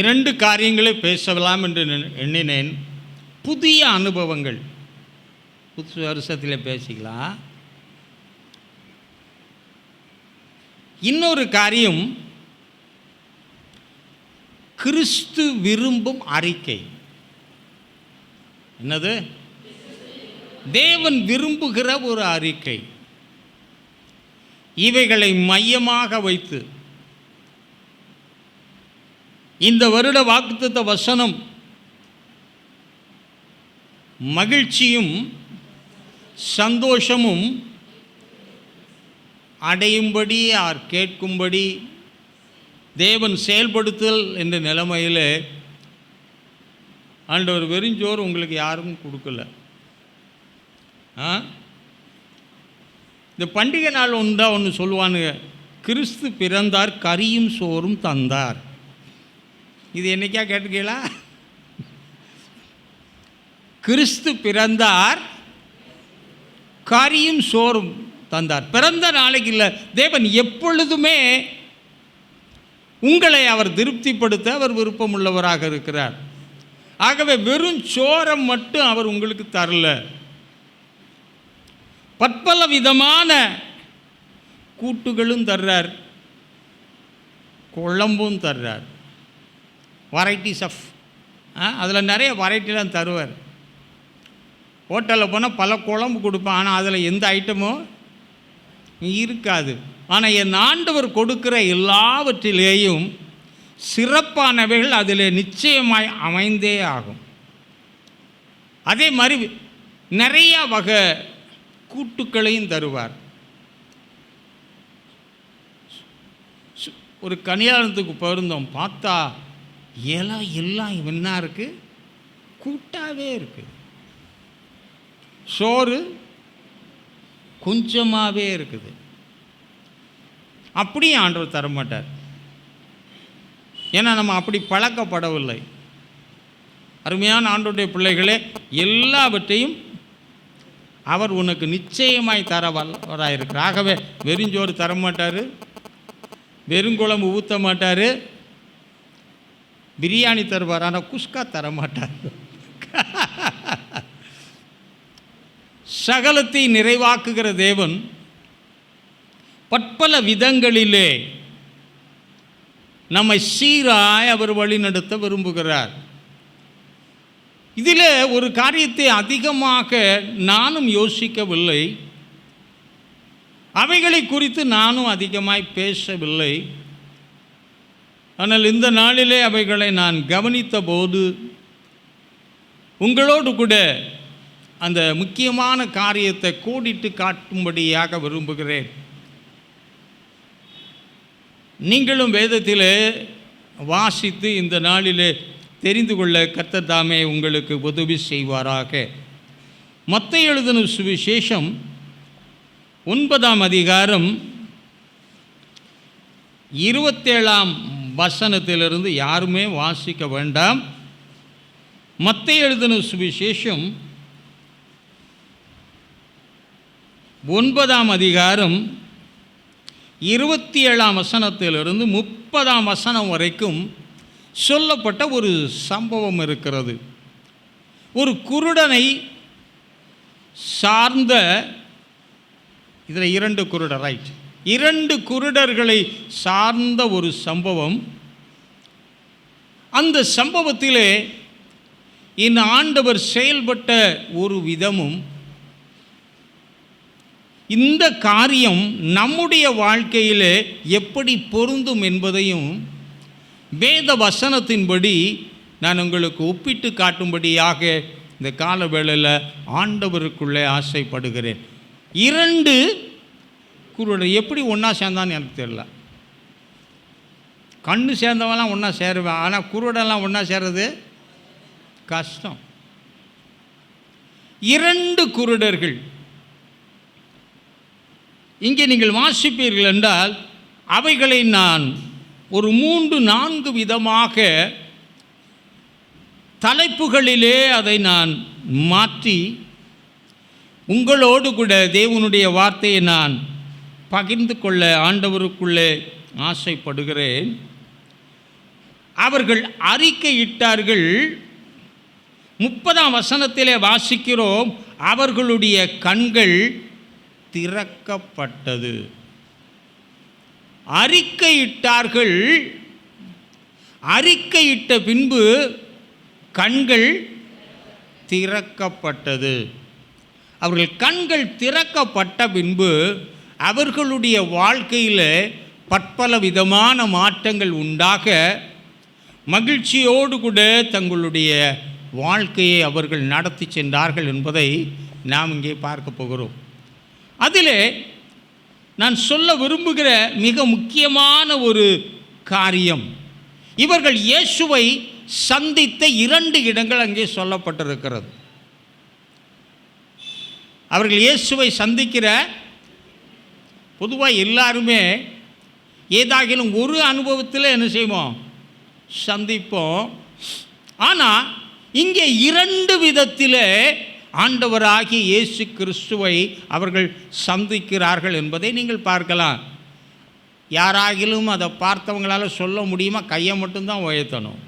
2 காரியங்களை பேசலாம் என்று எண்ணினேன். புதிய அனுபவங்கள் புது வருஷத்தில் பேசிக்கலாம். இன்னொரு காரியம் கிறிஸ்து விரும்பும் அறிக்கை. என்னது? தேவன் விரும்புகிற ஒரு அறிக்கை. இவைகளை மையமாக வைத்து இந்த வருட வாக்குத்தத்த வசனம் மகிழ்ச்சியும் சந்தோஷமும் அடையும்படி கேட்கும்படி தேவன் செயல்படுத்தல் என்ற நிலைமையில் ஆண்டவர் வெறுஞ்சோறு உங்களுக்கு யாரும் கொடுக்கல. இந்த பண்டிகை நாள் ஒன்று சொல்லுவானுங்க, கிறிஸ்து பிறந்தார் கறியும் சோறும் தந்தார். இது என்னைக்கா கேட்டுக்கீங்களா? கிறிஸ்து பிறந்தார் கறியும் சோறும் தந்தார். பிறந்த நாளைக்கு இல்லை, தேவன் எப்பொழுதுமே உங்களை அவர் திருப்திப்படுத்த அவர் விருப்பமுள்ளவராக இருக்கிறார். ஆகவே வெறும் சோரம் மட்டும் அவர் உங்களுக்கு தரல, பற்பல விதமான கூட்டுகளும் தர்றார், குழம்பும் தர்றார். வெரைட்டிஸ் ஆஃப் அதில் நிறைய வெரைட்டிலாம் தருவார். ஹோட்டலில் போனால் பல குழம்பு கொடுப்பேன், ஆனால் அதில் எந்த ஐட்டமும் இருக்காது. ஆனால் என் ஆண்டவர் கொடுக்கிற எல்லாவற்றிலேயும் சிறப்பானவைகள் அதில் நிச்சயமாய் அமைந்தே ஆகும். அதே மாதிரி நிறைய வகை கூட்டுக்களையும் தருவார். ஒரு கல்யாணத்துக்கு போயிருந்தோம், பார்த்தா எல்லாம் என்ன இருக்குது, கூட்டாகவே இருக்குது. சோறு கொஞ்சமாகவே இருக்குது. அப்படியும் ஆண்டவர் தரமாட்டார். ஏன்னா நம்ம அப்படி பழக்கப்படவில்லை. அருமையான ஆண்டவருடைய பிள்ளைகளே, எல்லாவற்றையும் அவர் உனக்கு நிச்சயமாய் தர வல்லவராயிருக்கிறார். ஆகவே வெறுஞ்சோறு தரமாட்டார், வெறுங்குழம்பு ஊற்ற மாட்டார், பிரியாணி தருவார், ஆனால் குஸ்கா தரமாட்டார். சகலத்தை நிறைவாக்குகிற தேவன் பற்பல விதங்களிலே நம்மை சீராய் அவர் வழிநடத்த விரும்புகிறார். இதில் ஒரு காரியத்தை அதிகமாக நானும் யோசிக்கவில்லை, அவைகளை குறித்து நானும் அதிகமாய் பேசவில்லை. ஆனால் இந்த நாளிலே அவைகளை நான் கவனித்த போது உங்களோடு கூட அந்த முக்கியமான காரியத்தை கோடிட்டு காட்டும்படியாக விரும்புகிறேன். நீங்களும் வேதத்தில் வாசித்து இந்த நாளிலே தெரிந்து கொள்ள கர்த்தர் தாமே உங்களுக்கு உதவி செய்வாராக. மத்தேயு எழுதின சுவிசேஷம் 9ஆம் அதிகாரம் 27ஆம் வசனத்திலிருந்து யாருமே வாசிக்க வேண்டாம். மத்தேயு எழுதின சுவிசேஷம் 9ஆம் அதிகாரம் 27ஆம் வசனத்திலிருந்து 30ஆம் வசனம் வரைக்கும் சொல்லப்பட்ட ஒரு சம்பவம் இருக்கிறது. ஒரு குருடனை சார்ந்த, இதில் 2 குருடர், ரைட், 2 குருடர்களை சார்ந்த ஒரு சம்பவம். அந்த சம்பவத்திலே இந்த ஆண்டவர் செயல்பட்ட ஒரு விதமும், இந்த காரியம் நம்முடைய வாழ்க்கையில் எப்படி பொருந்தும் என்பதையும் வேத வசனத்தின்படி நான் உங்களுக்கு ஒப்பிட்டு காட்டும்படியாக இந்த கால வேளையில் ஆண்டவருக்குள்ளே ஆசைப்படுகிறேன். 2 குருடர் எப்படி ஒன்றா சேர்ந்தான்னு எனக்கு தெரியல. கண்ணு சேர்ந்தவெல்லாம் ஒன்றா சேருவேன், ஆனால் குருடெல்லாம் ஒன்றா சேர்றது கஷ்டம். 2 குருடர்கள் இங்கே நீங்கள் வாசிப்பீர்கள் என்றால் அவைகளை நான் ஒரு 3-4 விதமாக தலைப்புகளிலே அதை நான் மாற்றி உங்களோடு கூட தேவனுடைய வார்த்தையை நான் பகிர்ந்து கொள்ள ஆண்டவருக்குள்ளே ஆசைப்படுகிறேன். அவர்கள் அறிக்கையிட்டார்கள். 30ஆம் வசனத்திலே வாசிக்கிறோம், அவர்களுடைய கண்கள் திறக்கப்பட்டது. அறிக்கையிட்டார்கள். அறிக்கையிட்ட பின்பு கண்கள் திறக்கப்பட்டது. அவர்கள் கண்கள் திறக்கப்பட்ட பின்பு அவர்களுடைய வாழ்க்கையில் பற்பல விதமான மாற்றங்கள் உண்டாக மகிழ்ச்சியோடு கூட தங்களுடைய வாழ்க்கையை அவர்கள் நடத்தி சென்றார்கள் என்பதை நாம் இங்கே பார்க்க போகிறோம். அதிலே நான் சொல்ல விரும்புகிற மிக முக்கியமான ஒரு காரியம், இவர்கள் இயேசுவை சந்தித்த 2 இடங்கள் அங்கே சொல்லப்பட்டிருக்கிறது. அவர்கள் இயேசுவை சந்திக்கிற, பொதுவாக எல்லாருமே ஏதாகிலும் ஒரு அனுபவத்தில் என்ன செய்வோம், சந்திப்போம். ஆனால் இங்கே 2 விதத்தில் ஆண்டவராகிய இயேசு கிறிஸ்துவை அவர்கள் சந்திக்கிறார்கள் என்பதை நீங்கள் பார்க்கலாம். யாராகிலும் அதை பார்த்தவங்களால் சொல்ல முடியுமா? கையை மட்டும்தான் உயர்த்தணும்.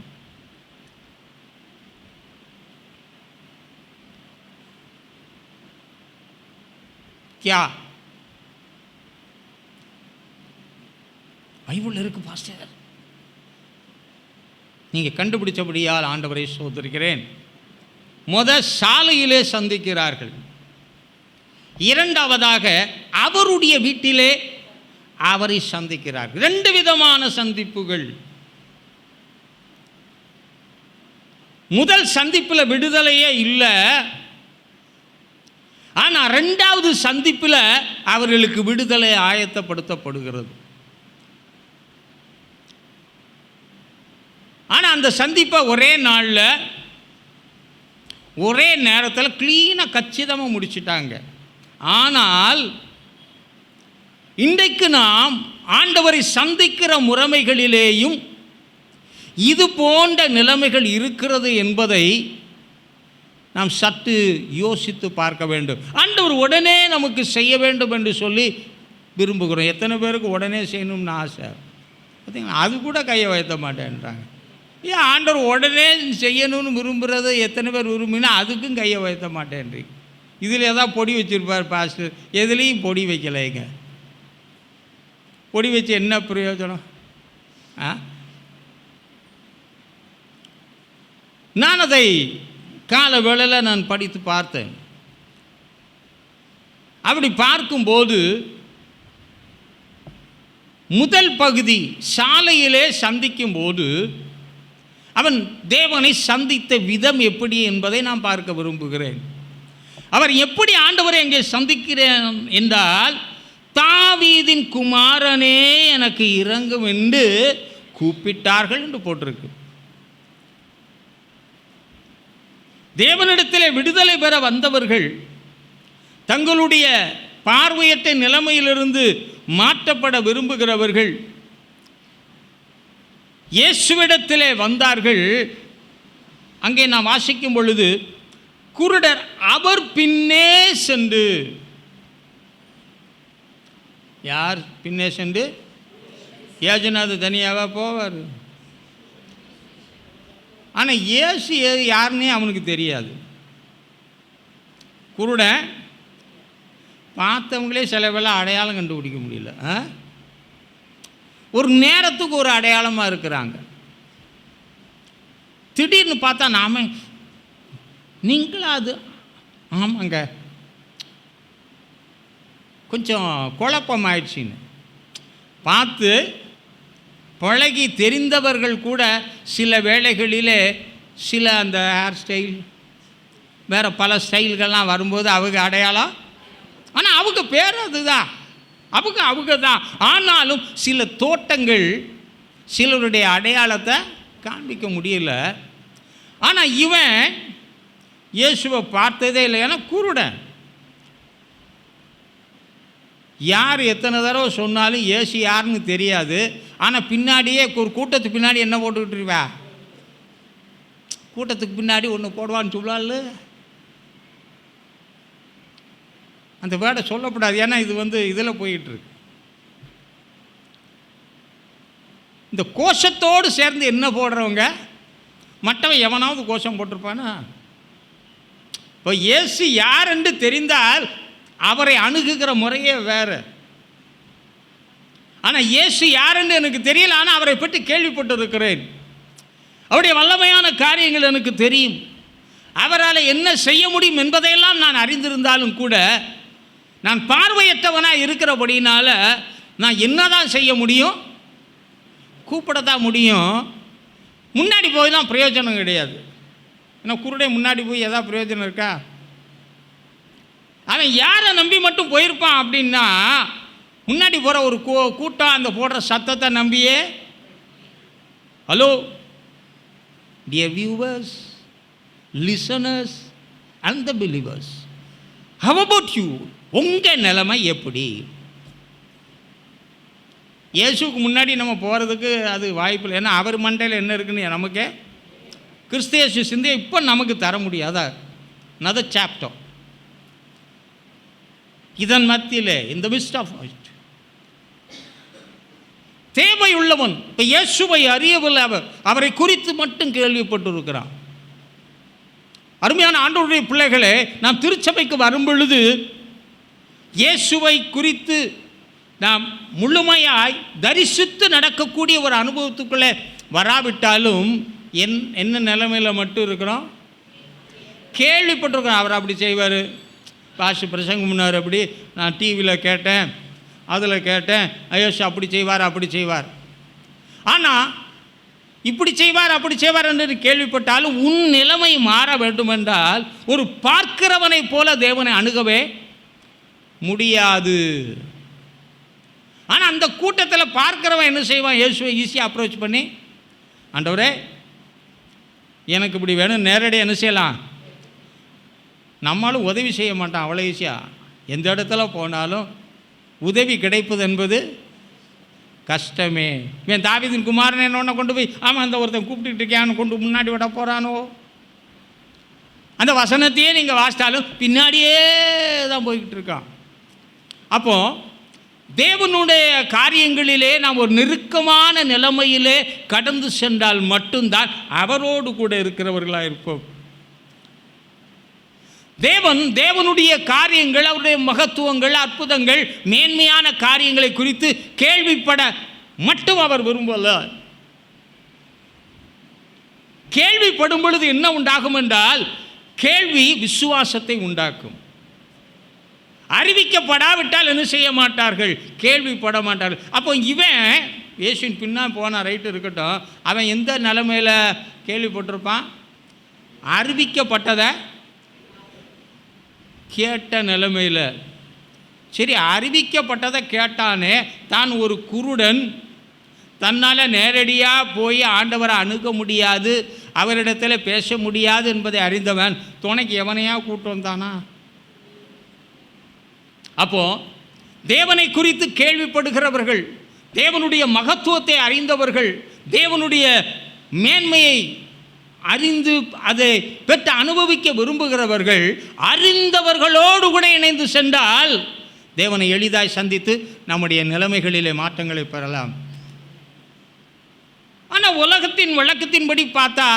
கியா பைபிள் இருக்கு பாஸ்டர், நீங்கள் கண்டுபிடிச்சபடியால் ஆண்டவரை சோதரிக்கிறேன். சாலையிலே சந்திக்கிறார்கள். 2வதாக அவருடைய வீட்டிலே அவரை சந்திக்கிறார்கள். 2 விதமான சந்திப்புகள். முதல் சந்திப்பில் விடுதலையே இல்லை. ஆனால் 2வது சந்திப்பில் அவர்களுக்கு விடுதலை ஆயத்தப்படுத்தப்படுகிறது. ஆனால் அந்த சந்திப்பை ஒரே நாளில் ஒரே நேரத்தில் க்ளீனாக கச்சிதமாக முடிச்சிட்டாங்க. ஆனால் இன்றைக்கு நாம் ஆண்டவரை சந்திக்கிற முறைமைகளிலேயும் இது போன்ற நிலைமைகள் இருக்கிறது என்பதை நாம் சற்று யோசித்து பார்க்க வேண்டும். ஆண்டவர் உடனே நமக்கு செய்ய வேண்டும் என்று சொல்லி விரும்புகிறோம். எத்தனை பேருக்கு உடனே செய்யணும்னு ஆசை? பார்த்தீங்கன்னா அது கூட கையை வைத்த மாட்டேன்றாங்க. ஏன் ஆண்டவர் உடனே செய்யணும்னு விரும்புகிறத எத்தனை பேர் விரும்பினா அதுக்கும் கையை வைத்த மாட்டேன்றீங்க. இதில் ஏதாவது பொடி வச்சுருப்பார் பாஸ்டர், எதுலேயும் பொடி வைக்கலைங்க. பொடி வச்சு என்ன பிரயோஜனம்? நான் அதை கால வேளையில் நான் படித்து பார்த்தேன். அப்படி பார்க்கும்போது முதல் பகுதி சாலையிலே சந்திக்கும் போது அவன் தேவனை சந்தித்த விதம் எப்படி என்பதை நான் பார்க்க விரும்புகிறேன். அவர் எப்படி ஆண்டவரை அங்கே சந்திக்கிறேன் என்றால், தாவீதின் குமாரனே எனக்கு இரங்கும் என்று கூப்பிட்டார்கள் என்று போட்டிருக்கு. தேவனிடத்திலே விடுதலை பெற வந்தவர்கள் தங்களுடைய பார்வையற்ற நிலைமையிலிருந்து மாற்றப்பட விரும்புகிறவர்கள் இயேசுவிடத்திலே வந்தார்கள். அங்கே நாம் வாசிக்கும் பொழுது குருடர் அவர் பின்னே சென்று, யார் பின்னே சென்று? ஏஜுநாத தனியாக போவார். ஆனால் இயேசு யாருன்னே அவனுக்கு தெரியாது. குருடன் பார்த்தவங்களே சில வேளை அடையாளம் கண்டுபிடிக்க முடியல. ஒரு நேரத்துக்கு ஒரு அடையாளமாக இருக்கிறாங்க. திடீர்னு பார்த்தா நாம நீங்களா அது? ஆமாங்க, கொஞ்சம் குழப்பம் ஆயிடுச்சின்னு பார்த்து பழகி தெரிந்தவர்கள் கூட சில வேளைகளிலே சில அந்த ஹேர் ஸ்டைல் வேறு பல ஸ்டைல்கள்லாம் வரும்போது அவங்க அடையாளம், ஆனால் அவங்க பேர் அதுதான், அவங்க தான். ஆனாலும் சில தோட்டங்கள் சிலருடைய அடையாளத்தை காண்பிக்க முடியல. ஆனால் இவன் இயேசுவை பார்த்ததே இல்லை. ஏன்னா குருடன். யார் எத்தனை தடவை சொன்னாலும் இயேசு யாருன்னு தெரியாது. ஆனால் பின்னாடியே ஒரு கூட்டத்துக்கு பின்னாடி என்ன போட்டுக்கிட்டு இருவா? கூட்டத்துக்கு பின்னாடி ஒன்று போடுவான்னு சொல்லல. அந்த வேர்டை சொல்லக்கூடாது, ஏன்னா இது இதில் போயிட்டுருக்கு. இந்த கோஷத்தோடு சேர்ந்து என்ன போடுறவங்க, மற்றவன் எவனாவது கோஷம் போட்டிருப்பானா? இப்போ இயேசு யார் என்று தெரிந்தால் அவரை அணுகுகிற முறையே வேறு. ஆனால் இயேசு யார் என்று எனக்கு தெரியல, ஆனால் அவரை பற்றி கேள்விப்பட்டு இருக்கிறேன். அவருடைய வல்லமையான காரியங்கள் எனக்கு தெரியும். அவரால் என்ன செய்ய முடியும் என்பதையெல்லாம் நான் அறிந்திருந்தாலும் கூட, நான் பார்வையற்றவனாக இருக்கிறபடினால நான் என்னதான் செய்ய முடியும்? கூப்பிடத்தான் முடியும். முன்னாடி போயெல்லாம் பிரயோஜனம் கிடையாது. ஏன்னா குருடே முன்னாடி போய் எதாவது பிரயோஜனம் இருக்கா? அவன் யாரை நம்பி மட்டும் போயிருப்பான் அப்படின்னா, முன்னாடி போகிற ஒரு கூட்டம் அந்த போடுற சத்தத்தை நம்பியே. Hello dear viewers, listeners and the believers, how about you? உங்கள் நிலைமை எப்படி? இயேசுக்கு முன்னாடி நம்ம போகிறதுக்கு அது வாய்ப்பு இல்லை. ஏன்னா அவர் மண்டையில் என்ன இருக்குன்னு நமக்கே கிறிஸ்திய சிந்தையை இப்போ நமக்கு தர முடியாதா? another chapter. இதன் மத்தியிலே இந்த மிஸ்ட் ஆஃப் தேவை உள்ளவன் இப்போ இயேசுவை அறியவில்லை, அவரை குறித்து மட்டும் கேள்விப்பட்டிருக்கிறான். அருமையான ஆண்டவருடைய பிள்ளைகளே, நாம் திருச்சபைக்கு வரும் பொழுது இயேசுவை குறித்து நாம் முழுமையாய் தரிசித்து நடக்கக்கூடிய ஒரு அனுபவத்துக்குள்ளே வராவிட்டாலும் என்ன நிலைமையில் மட்டும் இருக்கிறோம்? கேள்விப்பட்டிருக்கிறோம். அவர் அப்படி செய்வார், பாஸ்டர் பிரசங்கம் முன்னார், அப்படி நான் டிவியில் கேட்டேன், அதில் கேட்டேன், ஐயோஷ் அப்படி செய்வார் அப்படி செய்வார். ஆனால் இப்படி செய்வார் அப்படி செய்வார் என்று கேள்விப்பட்டாலும் உன் நிலைமை மாற வேண்டுமென்றால் ஒரு பார்க்கிறவனை போல தேவனை அணுகவே முடியாது. ஆனால் அந்த கூட்டத்தில் பார்க்கிறவன் என்ன செய்வான்? இயேசுவை ஈஸியாக அப்ரோச் பண்ணி, ஆண்டவரே எனக்கு இப்படி வேணும், நேரடியாக என்ன செய்யலாம்? நம்மளும் உதவி செய்ய மாட்டான் அவ்வளோ ஈஸியாக. எந்த இடத்துல போனாலும் உதவி கிடைப்பது என்பது கஷ்டமே. இவன் தாவீதின் குமாரன் என்னொன்ன கொண்டு போய், ஆமாம் அந்த ஒருத்தன் கூப்பிட்டுட்டு இருக்கான்னு கொண்டு முன்னாடி விட போகிறானோ? அந்த வசனத்தையே நீங்கள் வாசித்தாலும் பின்னாடியே தான் போய்கிட்டு இருக்கான். அப்போது தேவனுடைய காரியங்களிலே நாம் ஒரு நெருக்கமான நிலைமையிலே கடந்து சென்றால் மட்டும்தான் அவரோடு கூட இருக்கிறவர்களாக இருப்போம். தேவனுடைய காரியங்கள், அவருடைய மகத்துவங்கள், அற்புதங்கள், மேன்மையான காரியங்களை குறித்து கேள்விப்பட மட்டும் அவர் விரும்பல. கேள்விப்படும் பொழுது என்ன உண்டாகும் என்றால், கேள்வி விசுவாசத்தை உண்டாக்கும். அறிவிக்கப்படாவிட்டால் என்ன செய்ய மாட்டார்கள்? கேள்விப்பட மாட்டார்கள். அப்போ இவன் இயேசுவின் பின்னா போனா ரைட்டு இருக்கட்டும், அவன் எந்த நிலைமையில் கேள்விப்பட்டிருப்பான்? அறிவிக்கப்பட்டதை கேட்ட நிலைமையில். சரி, அறிவிக்கப்பட்டதை கேட்டானே, தான் ஒரு குருடன், தன்னால் நேரடியாக போய் ஆண்டவரை அணுக முடியாது, அவரிடத்தில் பேச முடியாது என்பதை அறிந்தவன் துணைக்கு எவனையா கூட்டு வந்தானா? அப்போது தேவனை குறித்து கேள்விப்படுகிறவர்கள், தேவனுடைய மகத்துவத்தை அறிந்தவர்கள், தேவனுடைய மேன்மையை அறிந்து அதை பெற்று அனுபவிக்க விரும்புகிறவர்கள் அறிந்தவர்களோடு கூட இணைந்து சென்றால் தேவனை எளிதாய் சந்தித்து நம்முடைய நிலைமைகளிலே மாற்றங்களை பெறலாம். ஆனால் உலகத்தின் வழக்கத்தின்படி பார்த்தா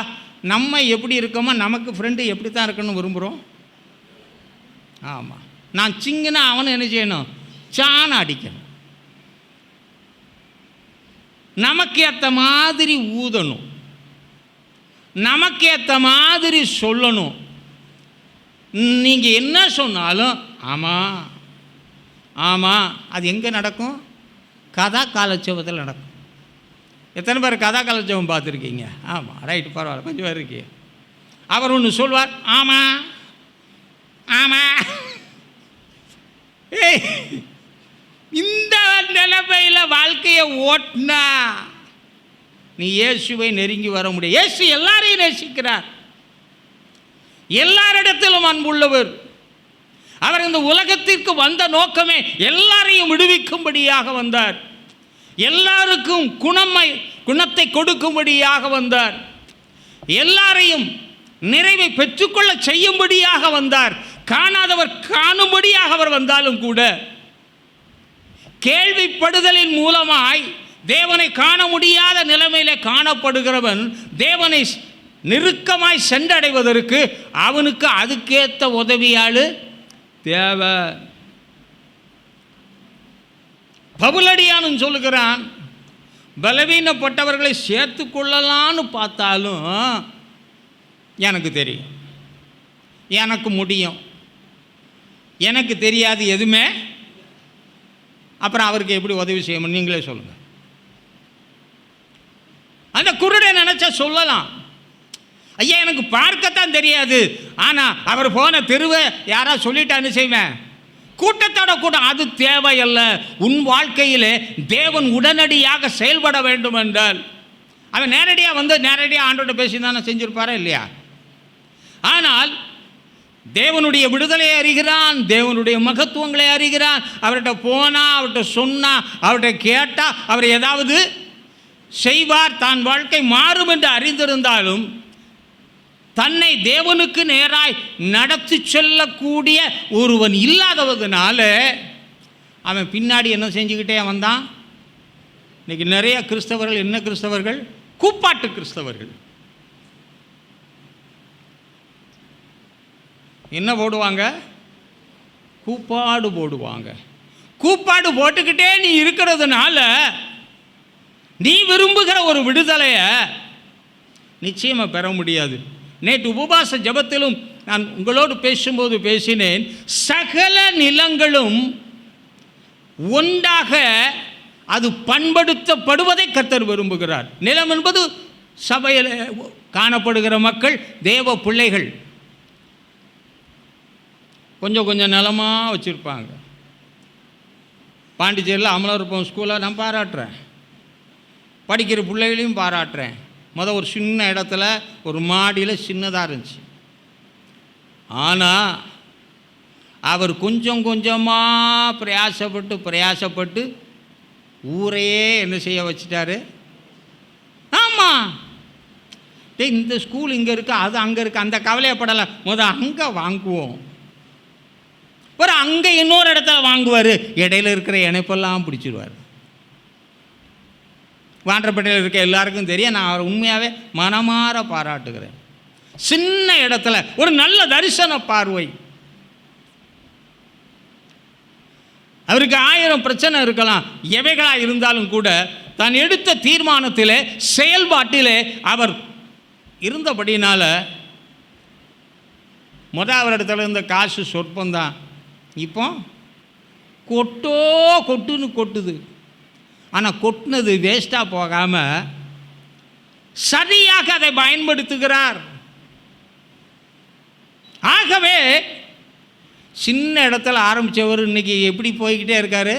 நம்ம எப்படி இருக்கோமோ, நமக்கு ஃப்ரெண்டு எப்படி தான் இருக்கணும்னு விரும்புகிறோம். ஆமாம், நான் சிங்கினா அவனை என்ன செய்யணும்? சாண அடிக்கணும். நமக்கு ஏற்ற மாதிரி ஊதணும், நமக்கு ஏற்ற மாதிரி சொல்லணும். நீங்கள் என்ன சொன்னாலும் ஆமாம் ஆமாம். அது எங்கே நடக்கும்? கதா காலட்சேபத்தில் நடக்கும். எத்தனை பேர் கதா காலட்சேபம் பார்த்துருக்கீங்க? ஆமாம், ரைட்டு, பரவாயில்ல, கொஞ்சம் பேர் இருக்கு. அவர் ஒன்று சொல்வார், ஆமாம் ஆமாம். இந்த நிலைமையில் வாழ்க்கையை ஓட்டினா நீ இயேசுவை நெருங்கி வர முடியும். இயேசு எல்லாரையும் நேசிக்கிறார், எல்லாரிடத்திலும் அன்புள்ளவர். அவர் இந்த உலகத்திற்கு வந்த நோக்கமே எல்லாரையும் விடுவிக்கும்படியாக வந்தார், எல்லாருக்கும் குணத்தை கொடுக்கும்படியாக வந்தார், எல்லாரையும் நிறைவை பெற்றுக்கொள்ள செய்யும்படியாக வந்தார். காணாதவர் காணும்படியாக அவர் வந்தாலும் கூட கேள்விப்படுதலின் மூலமாய் தேவனை காண முடியாத நிலைமையிலே காணப்படுகிறவன் தேவனை நெருக்கமாய் சென்றடைவதற்கு அவனுக்கு அதுக்கேற்ற உதவியாள் தேவை. பவுலடியானும் சொல்லுகிறான், பலவீனப்பட்டவர்களை சேர்த்து கொள்ளலான்னு பார்த்தாலும் எனக்கு தெரியும், எனக்கு முடியும், எனக்கு தெரியாது எதுவுமே. அப்புறம் அவருக்கு எப்படி உதவி செய்யணும் நீங்களே சொல்லுங்கள். அந்த குருடை நினச்சா சொல்லலாம், ஐயா எனக்கு பார்க்கத்தான் தெரியாது, ஆனால் அவர் போன தெருவை யாராவது சொல்லிட்டான்னு செய்வேன், கூட்டத்தோட கூட்டம். அது தேவையல்ல. உன் வாழ்க்கையிலே தேவன் உடனடியாக செயல்பட வேண்டும் என்றால் அவன் நேரடியாக வந்து நேரடியாக ஆண்டோட பேசி தானே செஞ்சிருப்பாரா இல்லையா? ஆனால் தேவனுடைய விடுதலை அறிகிறான், தேவனுடைய மகத்துவங்களை அறிகிறான். அவர்கிட்ட போனால், அவர்கிட்ட சொன்னால், அவர்கிட்ட கேட்டால் அவர் ஏதாவது செய்வார், தான் வாழ்க்கை மாறும் என்று அறிந்திருந்தாலும் தன்னை தேவனுக்கு நேராய் நடத்தி செல்லக்கூடிய ஒருவன் இல்லாதவதனால அவன் பின்னாடி என்ன செஞ்சுக்கிட்டே வந்தான். இன்னைக்கு நிறைய கிறிஸ்தவர்கள் என்ன கிறிஸ்தவர்கள்? கூப்பாட்டு கிறிஸ்தவர்கள். என்ன போடுவாங்க? கூப்பாடு போடுவாங்க. கூப்பாடு போட்டுக்கிட்டே நீ இருக்கிறதுனால நீ விரும்புகிற ஒரு விடுதலையை நிச்சயமாக பெற முடியாது. நேற்று உபவாச ஜெபத்திலும் நான் உங்களோடு பேசும்போது பேசினேன், சகல நிலங்களும் ஒன்றாக அது பண்படுத்தப்படுவதை கர்த்தர் விரும்புகிறார். நிலம் என்பது சபையில் காணப்படுகிற மக்கள், தேவ பிள்ளைகள். கொஞ்சம் கொஞ்சம் நிலமாக வச்சுருப்பாங்க. பாண்டிச்சேரியில் அமலருப்பம் ஸ்கூலை நான் பாராட்டுறேன், படிக்கிற பிள்ளைகளையும் பாராட்டுறேன். ஒரு சின்ன இடத்துல ஒரு மாடியில் சின்னதாக இருந்துச்சு. ஆனால் அவர் கொஞ்சம் கொஞ்சமாக பிரயாசப்பட்டு ஊரையே என்ன செய்ய வச்சிட்டாரு. ஆமாம், இந்த ஸ்கூல் இங்கே இருக்கு, அது அங்கே இருக்குது, அந்த கவலையப்படலை, அங்கே வாங்குவோம். அங்கே இன்னொரு இடத்துல வாங்குவார், இடையில இருக்கிற இணைப்பெல்லாம் பிடிச்சிடுவார். வாண்டப்பேட்டையில் இருக்க எல்லாருக்கும் தெரியும், நான் அவர் உண்மையாகவே மனமாற பாராட்டுகிறேன். சின்ன இடத்துல ஒரு நல்ல தரிசன பார்வை. அவருக்கு 1000 பிரச்சனை இருக்கலாம், எவைகளாக இருந்தாலும் கூட தான் எடுத்த தீர்மானத்திலே செயல்பாட்டிலே அவர் இருந்தபடினால அவரிடத்துல இருந்த காசு சொற்பந்தான், இப்போ கொட்டுன்னு கொட்டுது. ஆனால் கொட்டினது வேஸ்ட்டாக போகாமல் சரியாக அதை பயன்படுத்துகிறார். ஆகவே சின்ன இடத்துல ஆரம்பித்தவர் இன்னைக்கு எப்படி போய்கிட்டே இருக்காரு.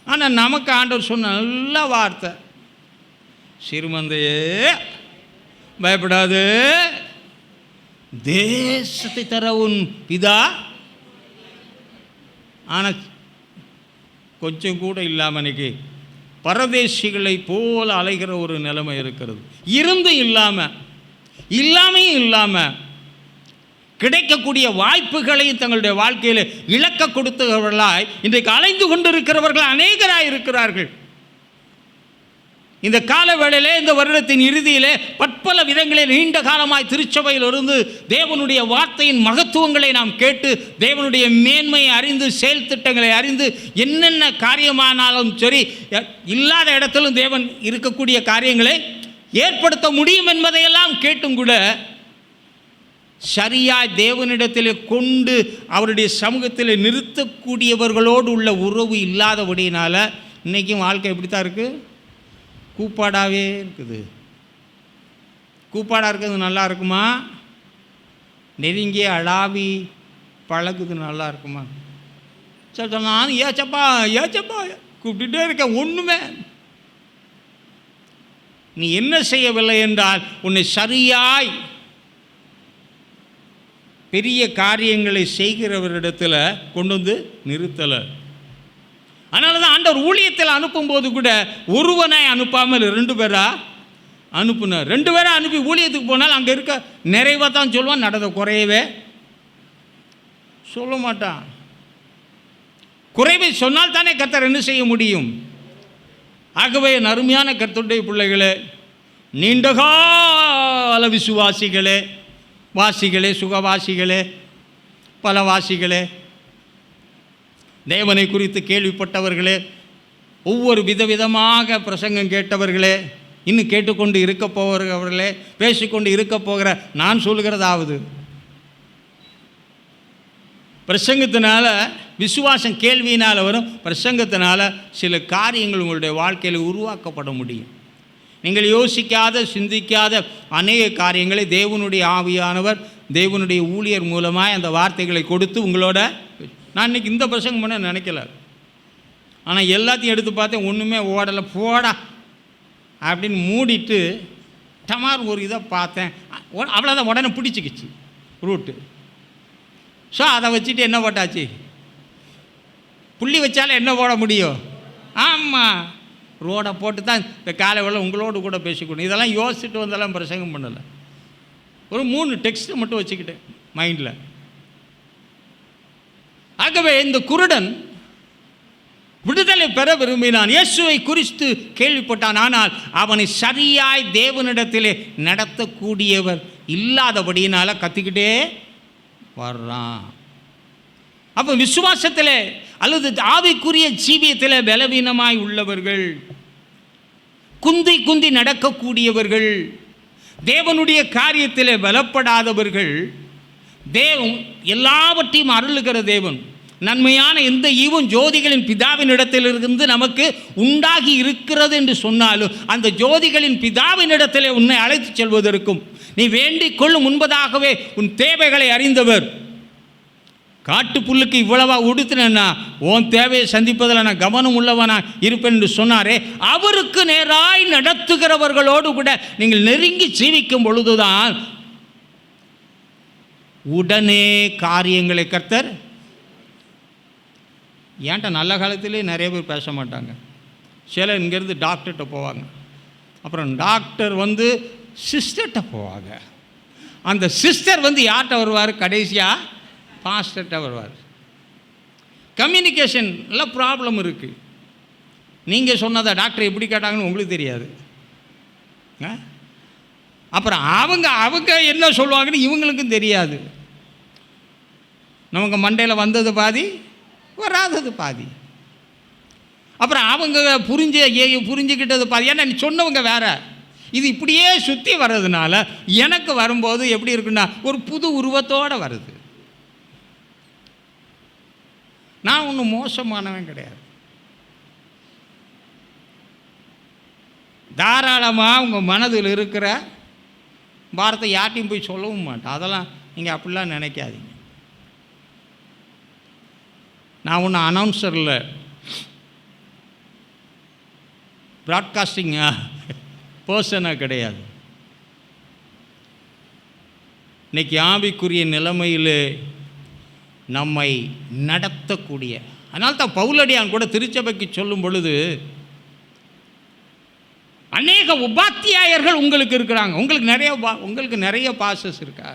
ஆனால் நமக்கு ஆண்டவர் சொன்ன நல்ல வார்த்தை, சிறுமந்தையே பயப்படாது, தேசத்தை தர உன் பிதா. ஆனால் கொஞ்சம் கூட இல்லாமல் இன்னைக்கு பரதேசிகளை போல அலைகிற ஒரு நிலைமை இருக்கிறது. இருந்தும் இல்லாமையும் இல்லாமல் கிடைக்கக்கூடிய வாய்ப்புகளையும் தங்களுடைய வாழ்க்கையில் இழக்க கொடுத்தவர்களாய் இன்றைக்கு அலைந்து கொண்டிருக்கிறவர்கள் அநேகராய் இருக்கிறார்கள். இந்த கால வேளையிலே, இந்த வருடத்தின் இறுதியிலே பற்பல விதங்களில் நீண்ட காலமாய் திருச்சபையில் இருந்து தேவனுடைய வார்த்தையின் மகத்துவங்களை நாம் கேட்டு, தேவனுடைய மேன்மையை அறிந்து, செயல் திட்டங்களை அறிந்து, என்னென்ன காரியமானாலும் சரி, இல்லாத இடத்திலும் தேவன் இருக்கக்கூடிய காரியங்களை ஏற்படுத்த முடியும் என்பதையெல்லாம் கேட்டும் கூட சரியாய் தேவனிடத்தில் கொண்டு அவருடைய சமூகத்தில் நிறுத்தக்கூடியவர்களோடு உள்ள உறவு இல்லாதபடியினால இன்றைக்கும் வாழ்க்கை எப்படித்தான் இருக்குது? கூப்பாடாகவே இருக்குது. கூப்பாடாக இருக்கிறது நல்லா இருக்குமா? நெருங்கி அழாவி பழகுது நல்லா இருக்குமா? சரி, நான் ஏச்சப்பா கூப்பிட்டுட்டே இருக்கேன், ஒன்றுமே நீ என்ன செய்யவில்லை என்றால் உன்னை சரியாய் பெரிய காரியங்களை செய்கிறவரிடத்தில் கொண்டு வந்து நிறுத்தலை. அதனால தான் ஆண்டவர் ஊழியத்தில் அனுப்பும்போது கூட ஒருவனை அனுப்பாமல் 2 பேரா அனுப்புனார். 2 பேரை அனுப்பி ஊழியத்துக்கு போனால் அங்கே இருக்க நிறைவாக தான் சொல்லுவான், நடந்த குறையவே சொல்ல மாட்டான். குறைவை சொன்னால் தானே கர்த்தர் என்ன செய்ய முடியும்? ஆகவே என் அருமையான கர்த்தருடைய பிள்ளைகளே, நீண்டகால விசுவாசிகளே, வாசிகளே, சுகவாசிகளே, பலவாசிகளே, தேவனை குறித்து கேள்விப்பட்டவர்களே, ஒவ்வொரு விதவிதமாக பிரசங்கம் கேட்டவர்களே, இன்னும் கேட்டுக்கொண்டு இருக்க போகிறவர்களே, பேசிக்கொண்டு இருக்க போகிற நான் சொல்கிறதாவது, பிரசங்கத்தினால விசுவாசம் கேள்வியினால் வரும். பிரசங்கத்தினால சில காரியங்கள் உங்களுடைய வாழ்க்கையில் உருவாக்கப்பட முடியும். நீங்கள் யோசிக்காத சிந்திக்காத அநேக காரியங்களை தேவனுடைய ஆவியானவர் தேவனுடைய ஊழியர் மூலமாக அந்த வார்த்தைகளை கொடுத்து உங்களோட. நான் இன்றைக்கி இந்த பிரசங்கம் பண்ண நினைக்கல, ஆனால் எல்லாத்தையும் எடுத்து பார்த்தேன், ஒன்றுமே ஓடலை, போடா அப்படின்னு மூடிட்டு டமார் ஒரு இதை பார்த்தேன், அவ்வளோதான், உடனே பிடிச்சிக்கிச்சு ரூட்டு. ஸோ அதை வச்சுட்டு என்ன போட்டாச்சு, புள்ளி வச்சாலும் என்ன போட முடியும்? ஆமாம், ரோடை போட்டு தான் இந்த காலை வேளை உங்களோடு கூட பேசிக்கணும். இதெல்லாம் யோசிச்சுட்டு வந்தெல்லாம் பிரசங்கம் பண்ணலை. ஒரு 3 டெக்ஸ்ட்டு மட்டும் வச்சுக்கிட்டேன் மைண்டில். ஆகவே இந்த குருடன் விடுதலை பெற விரும்பினான், இயேசுவை குறித்து கேள்விப்பட்டான். ஆனால் அவனை சரியாய் தேவனிடத்திலே நடத்தக்கூடியவர் இல்லாதபடியினால் கத்திக்கிட்டே வர்றான். அப்போ விசுவாசத்தில் அல்லது ஆவிக்குரிய ஜீவியத்தில் பலவீனமாய் உள்ளவர்கள், குந்தி நடக்கக்கூடியவர்கள், தேவனுடைய காரியத்தில் பலப்படாதவர்கள், தேவன் எல்லாவற்றையும் அருளுகிற தேவன், நன்மையான எந்த ஈவும் ஜோதிகளின் பிதாவின் இடத்திலிருந்து நமக்கு உண்டாகி இருக்கிறது என்று சொன்னாலும் அந்த ஜோதிகளின் பிதாவின் இடத்திலே உன்னை அழைத்து செல்வதற்கும் நீ வேண்டிக் கொள்ளும் முன்பதாகவே உன் தேவைகளை அறிந்தவர். காட்டு புல்லுக்கு இவ்வளவா உடுத்தினா உன் தேவையை சந்திப்பதில் நான் கவனம் உள்ளவனா இருப்பேன் என்று சொன்னாரே, அவருக்கு நேராய் நடத்துகிறவர்களோடு கூட நீங்கள் நெருங்கி ஜீவிக்கும் பொழுதுதான் உடனே காரியங்களை கர்த்தர். ஏன்ட்ட நல்ல காலத்திலே நிறைய பேர் பேச மாட்டாங்க. சிலர் இங்கேருந்து டாக்டர்கிட்ட போவாங்க, அப்புறம் டாக்டர் சிஸ்டர்கிட்ட போவாங்க, அந்த சிஸ்டர் யார்கிட்ட வருவார், கடைசியாக பாஸ்டர்கிட்ட வருவார். கம்யூனிகேஷன் எல்லாம் ப்ராப்ளம் இருக்குது. நீங்கள் சொன்னதை டாக்டர் எப்படி கேட்டாங்கன்னு உங்களுக்கு தெரியாது. அப்புறம் அவங்க என்ன சொல்லுவாங்கன்னு இவங்களுக்கும் தெரியாது. நமக்கு மண்டையில் வந்தது பாதி, வராதது பாதி. அப்புறம் அவங்க புரிஞ்சுக்கிட்டது பாதி. ஏன்னா நீ சொன்னவங்க வேற, இது இப்படியே சுற்றி வர்றதுனால எனக்கு வரும்போது எப்படி இருக்குன்னா ஒரு புது உருவத்தோடு வருது. நான் ஒன்றும் மோசமானவன் கிடையாது. தாராளமாக உங்கள் மனதில் இருக்கிற பாரத்தை யார்ட்டையும் போய் சொல்லவும் மாட்டேன். அதெல்லாம் நீங்கள் அப்படிலாம் நினைக்காதீங்க. நான் ஒன்றும் அனௌன்சரில் ப்ராட்காஸ்டிங் பர்சனாக கிடையாது. இன்றைக்கி ஆவிக்குரிய நிலைமையில் நம்மை நடத்தக்கூடிய, அதனால தான் பவுலடியான் கூட திருச்சபைக்கு சொல்லும் பொழுது அநேக உபாத்தியாயர்கள் உங்களுக்கு இருக்கிறாங்க, உங்களுக்கு நிறைய பாசஸ் இருக்கா,